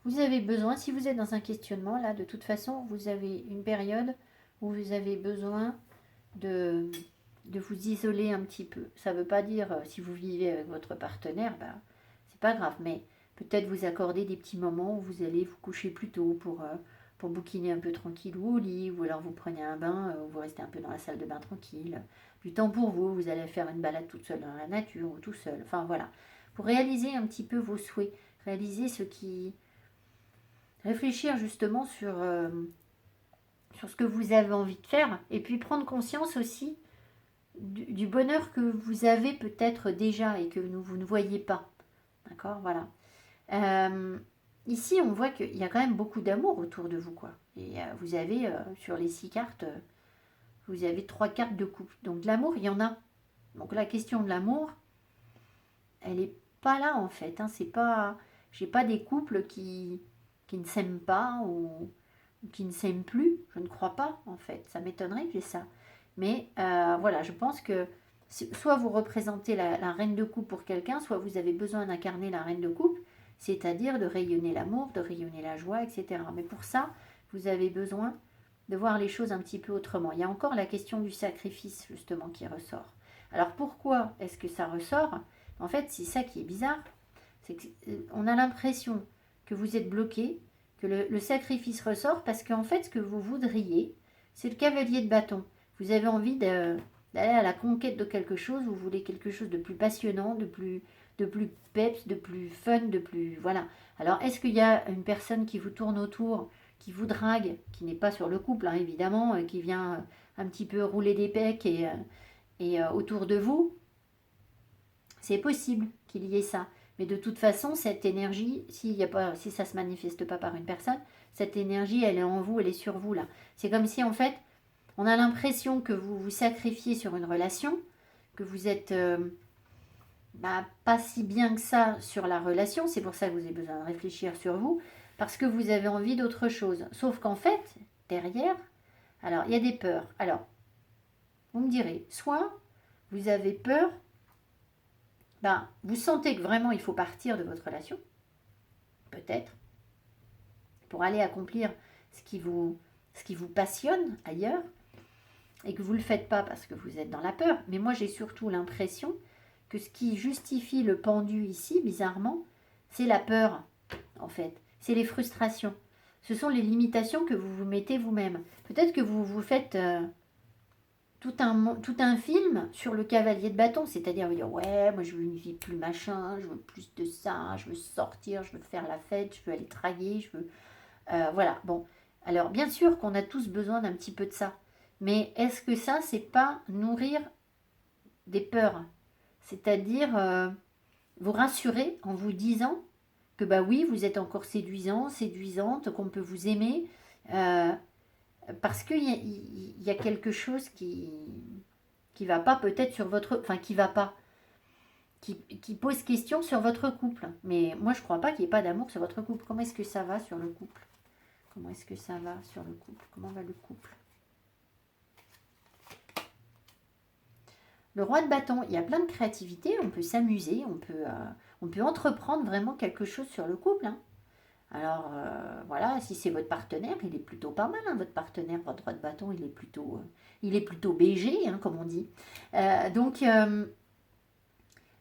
vous avez besoin, si vous êtes dans un questionnement, là, de toute façon, vous avez une période où vous avez besoin de, de vous isoler un petit peu. Ça ne veut pas dire, si vous vivez avec votre partenaire, ben, c'est pas grave, mais peut-être vous accorder des petits moments où vous allez vous coucher plus tôt pour bouquiner un peu tranquillou au lit, ou alors vous prenez un bain, ou vous restez un peu dans la salle de bain tranquille. Du temps pour vous, vous allez faire une balade toute seule dans la nature, ou tout seul. Enfin voilà, pour réaliser un petit peu vos souhaits, réaliser ce qui... Réfléchir justement sur ce que vous avez envie de faire, et puis prendre conscience aussi du bonheur que vous avez peut-être déjà et que vous ne voyez pas. D'accord, voilà. Euh, Ici, on voit qu'il y a quand même beaucoup d'amour autour de vous, quoi. Et vous avez, sur les 6 cartes, vous avez 3 cartes de couple. Donc, de l'amour, il y en a. Donc, la question de l'amour, elle n'est pas là, en fait. Hein. C'est pas... J'ai pas des couples qui ne s'aiment pas ou qui ne s'aiment plus. Je ne crois pas, en fait. Ça m'étonnerait que j'ai ça. Mais voilà, je pense que soit vous représentez la reine de coupe pour quelqu'un, soit vous avez besoin d'incarner la reine de coupe, c'est-à-dire de rayonner l'amour, de rayonner la joie, etc. Mais pour ça, vous avez besoin de voir les choses un petit peu autrement. Il y a encore la question du sacrifice, justement, qui ressort. Alors pourquoi est-ce que ça ressort? En fait, c'est ça qui est bizarre. C'est qu'on a l'impression que vous êtes bloqué, que le sacrifice ressort, parce qu'en fait, ce que vous voudriez, c'est le cavalier de bâton. Vous avez envie d'aller à la conquête de quelque chose, vous voulez quelque chose de plus passionnant, de plus peps, de plus fun, de plus... Voilà. Alors, est-ce qu'il y a une personne qui vous tourne autour, qui vous drague, qui n'est pas sur le couple, hein, évidemment, qui vient un petit peu rouler des pecs et autour de vous? C'est possible qu'il y ait ça. Mais de toute façon, cette énergie, si ça ne se manifeste pas par une personne, cette énergie, elle est en vous, elle est sur vous, là. C'est comme si, en fait, on a l'impression que vous vous sacrifiez sur une relation, que vous êtes pas si bien que ça sur la relation. C'est pour ça que vous avez besoin de réfléchir sur vous, parce que vous avez envie d'autre chose. Sauf qu'en fait, derrière, alors, il y a des peurs. Alors, vous me direz, soit vous avez peur, vous sentez que vraiment il faut partir de votre relation, peut-être, pour aller accomplir ce qui vous passionne ailleurs, et que vous ne le faites pas parce que vous êtes dans la peur. Mais moi, j'ai surtout l'impression que ce qui justifie le pendu ici, bizarrement, c'est la peur, en fait. C'est les frustrations. Ce sont les limitations que vous vous mettez vous-même. Peut-être que vous vous faites tout un film sur le cavalier de bâton, c'est-à-dire vous dire ouais, moi je veux une vie plus machin, je veux plus de ça, je veux sortir, je veux faire la fête, je veux aller draguer, je veux... voilà, bon. Alors bien sûr qu'on a tous besoin d'un petit peu de ça. Mais est-ce que ça, c'est pas nourrir des peurs? C'est-à-dire vous rassurer en vous disant que bah oui, vous êtes encore séduisant, séduisante, qu'on peut vous aimer, parce qu'il y a quelque chose qui va pas peut-être sur votre... Enfin, qui va pas, qui pose question sur votre couple. Mais moi, je crois pas qu'il n'y ait pas d'amour sur votre couple. Comment est-ce que ça va sur le couple? Comment est-ce que ça va sur le couple? Comment va le couple? Le roi de bâton, il y a plein de créativité, on peut s'amuser, on peut entreprendre vraiment quelque chose sur le couple. Hein. Alors voilà, si c'est votre partenaire, il est plutôt pas mal, hein, votre partenaire, votre roi de bâton, il est plutôt BG, hein, comme on dit. Donc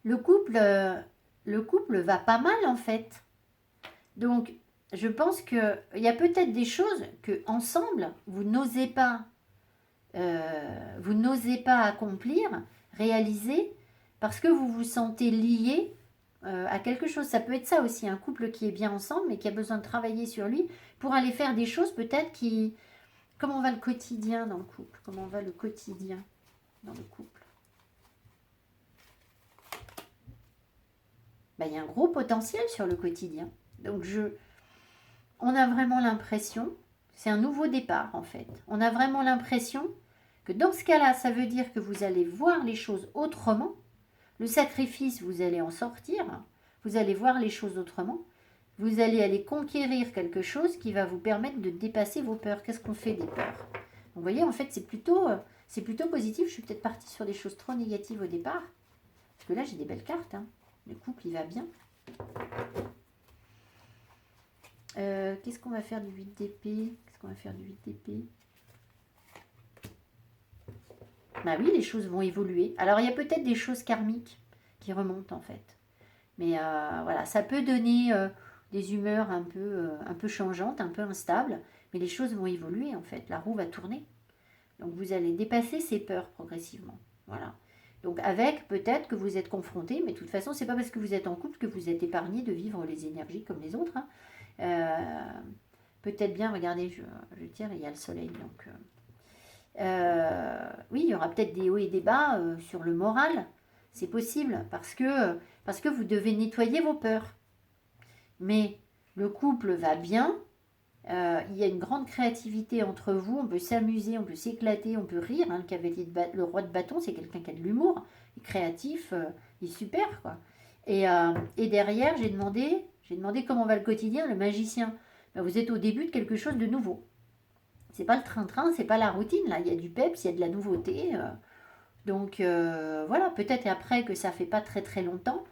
le couple va pas mal en fait. Donc je pense qu'il y a peut-être des choses que ensemble vous n'osez pas accomplir, réaliser, parce que vous vous sentez lié à quelque chose. Ça peut être ça aussi, un couple qui est bien ensemble, mais qui a besoin de travailler sur lui pour aller faire des choses peut-être qui... Comment va le quotidien dans le couple? Comment va le quotidien dans le couple? Il y a un gros potentiel sur le quotidien. Donc on a vraiment l'impression, c'est un nouveau départ en fait. On a vraiment l'impression que dans ce cas-là, ça veut dire que vous allez voir les choses autrement. Le sacrifice, vous allez en sortir. Vous allez voir les choses autrement. Vous allez aller conquérir quelque chose qui va vous permettre de dépasser vos peurs. Qu'est-ce qu'on fait des peurs? Vous voyez, en fait, c'est plutôt positif. Je suis peut-être partie sur des choses trop négatives au départ. Parce que là, j'ai des belles cartes. Hein. Le couple, il va bien. Qu'est-ce qu'on va faire du 8 d'épée? Qu'est-ce qu'on va faire du 8 d'épée? Bah oui, les choses vont évoluer. Alors, il y a peut-être des choses karmiques qui remontent, en fait. Mais voilà, ça peut donner des humeurs un peu changeantes, un peu instables, mais les choses vont évoluer, en fait. La roue va tourner. Donc, vous allez dépasser ces peurs progressivement. Voilà. Donc, avec peut-être que vous êtes confronté, mais de toute façon, c'est pas parce que vous êtes en couple que vous êtes épargné de vivre les énergies comme les autres, hein. Peut-être bien, regardez, je tire, il y a le soleil, donc... oui, il y aura peut-être des hauts et des bas sur le moral. C'est possible parce que vous devez nettoyer vos peurs. Mais le couple va bien. Il y a une grande créativité entre vous. On peut s'amuser, on peut s'éclater, on peut rire. Hein. Le roi de bâton, c'est quelqu'un qui a de l'humour. Il est créatif, il est super, quoi. Et derrière, j'ai demandé comment va le quotidien, le magicien. Ben, vous êtes au début de quelque chose de nouveau. C'est pas le train-train, c'est pas la routine, là. Il y a du peps, il y a de la nouveauté. Donc voilà, peut-être après que ça fait pas très très longtemps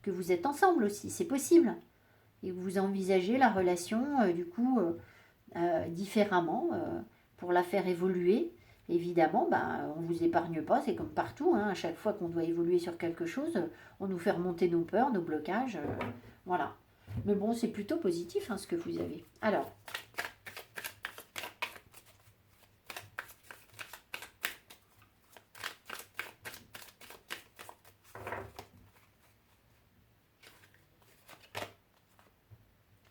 que vous êtes ensemble aussi, c'est possible. Et que vous envisagez la relation du coup différemment pour la faire évoluer. Évidemment, on ne vous épargne pas, c'est comme partout. Hein, à chaque fois qu'on doit évoluer sur quelque chose, on nous fait remonter nos peurs, nos blocages. Voilà. Mais bon, c'est plutôt positif hein, ce que vous avez. Alors,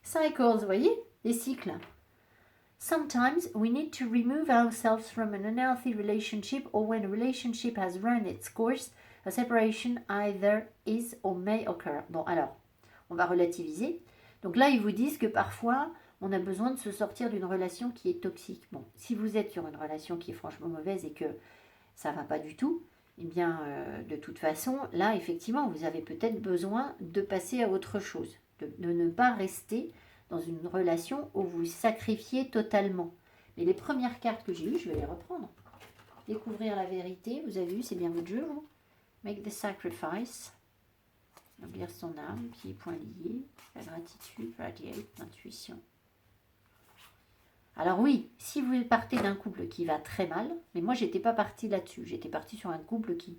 cycles, vous voyez, les cycles. Sometimes we need to remove ourselves from an unhealthy relationship, or when a relationship has run its course, a separation either is or may occur. Bon, alors, on va relativiser. Donc là, ils vous disent que parfois, on a besoin de se sortir d'une relation qui est toxique. Bon, si vous êtes sur une relation qui est franchement mauvaise et que ça ne va pas du tout, eh bien, de toute façon, là, effectivement, vous avez peut-être besoin de passer à autre chose, de ne pas rester dans une relation où vous sacrifiez totalement. Mais les premières cartes que j'ai eues, je vais les reprendre. Découvrir la vérité, vous avez vu, c'est bien votre jeu, vous. Make the sacrifice. Oublier son âme, pieds poings liés, la gratitude, radiate, l'intuition. Alors oui, si vous partez d'un couple qui va très mal, mais moi j'étais pas partie là-dessus, j'étais partie sur un couple qui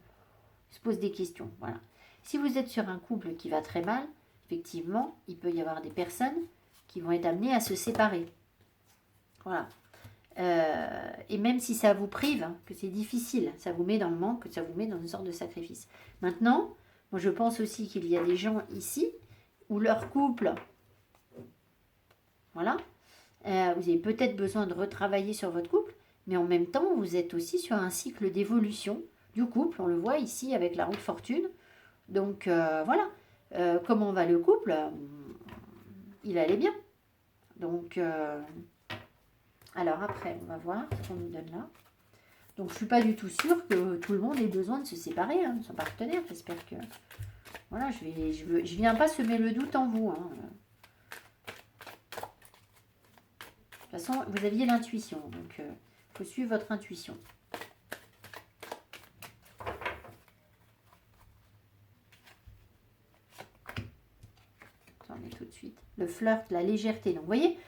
se pose des questions, voilà. Si vous êtes sur un couple qui va très mal, effectivement, il peut y avoir des personnes qui vont être amenées à se séparer. Voilà. Et même si ça vous prive, que c'est difficile, ça vous met dans le manque, que ça vous met dans une sorte de sacrifice. Maintenant, moi je pense aussi qu'il y a des gens ici où leur couple, voilà, vous avez peut-être besoin de retravailler sur votre couple, mais en même temps, vous êtes aussi sur un cycle d'évolution du couple. On le voit ici avec la roue de fortune. Donc voilà, comment va le couple? Il allait bien. Donc, alors après, on va voir ce qu'on nous donne là. Donc, je ne suis pas du tout sûre que tout le monde ait besoin de se séparer hein, de son partenaire. J'espère que... Voilà, je viens pas semer le doute en vous. Hein. De toute façon, vous aviez l'intuition. Donc, il faut suivre votre intuition. Attendez tout de suite. Le flirt, la légèreté. Donc, vous voyez,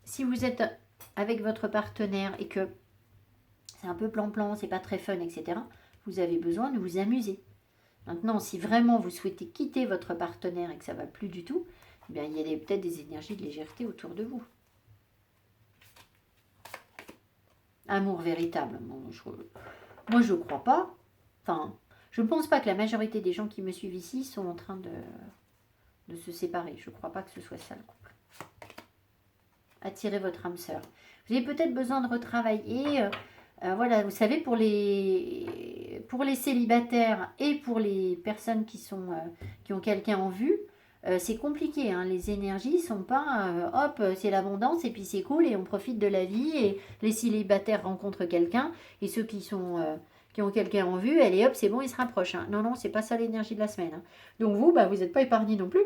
si vous êtes avec votre partenaire et que c'est un peu plan-plan, c'est pas très fun, etc., vous avez besoin de vous amuser. Maintenant, si vraiment vous souhaitez quitter votre partenaire et que ça ne va plus du tout, eh bien, il y a peut-être des énergies de légèreté autour de vous. Amour véritable. Bon, moi, je ne crois pas. Enfin, je ne pense pas que la majorité des gens qui me suivent ici sont en train de se séparer. Je ne crois pas que ce soit ça le couple. Attirez votre âme sœur. Vous avez peut-être besoin de retravailler... voilà, vous savez, pour les célibataires et pour les personnes qui ont quelqu'un en vue, c'est compliqué. Hein, les énergies sont pas hop, c'est l'abondance et puis c'est cool et on profite de la vie et les célibataires rencontrent quelqu'un et ceux qui ont quelqu'un en vue, elle est hop, c'est bon, ils se rapprochent. Hein. Non, c'est pas ça l'énergie de la semaine. Hein. Donc vous n'êtes pas épargné non plus.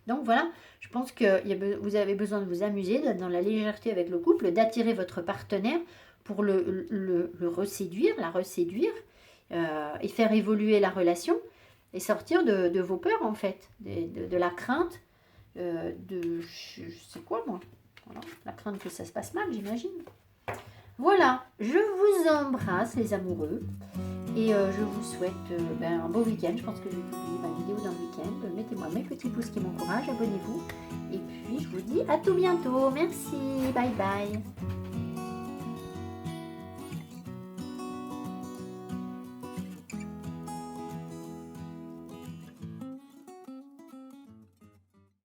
Donc voilà, je pense que vous avez besoin de vous amuser, d'être dans la légèreté avec le couple, d'attirer votre partenaire pour le reséduire, la reséduire et faire évoluer la relation et sortir de vos peurs en fait, de la crainte, je sais quoi moi, voilà, la crainte que ça se passe mal j'imagine. Voilà, je vous embrasse les amoureux et je vous souhaite un beau week-end. Je pense que je vais publier ma vidéo dans le week-end. Mettez-moi mes petits pouces qui m'encouragent, abonnez-vous. Et puis je vous dis à tout bientôt. Merci, bye bye.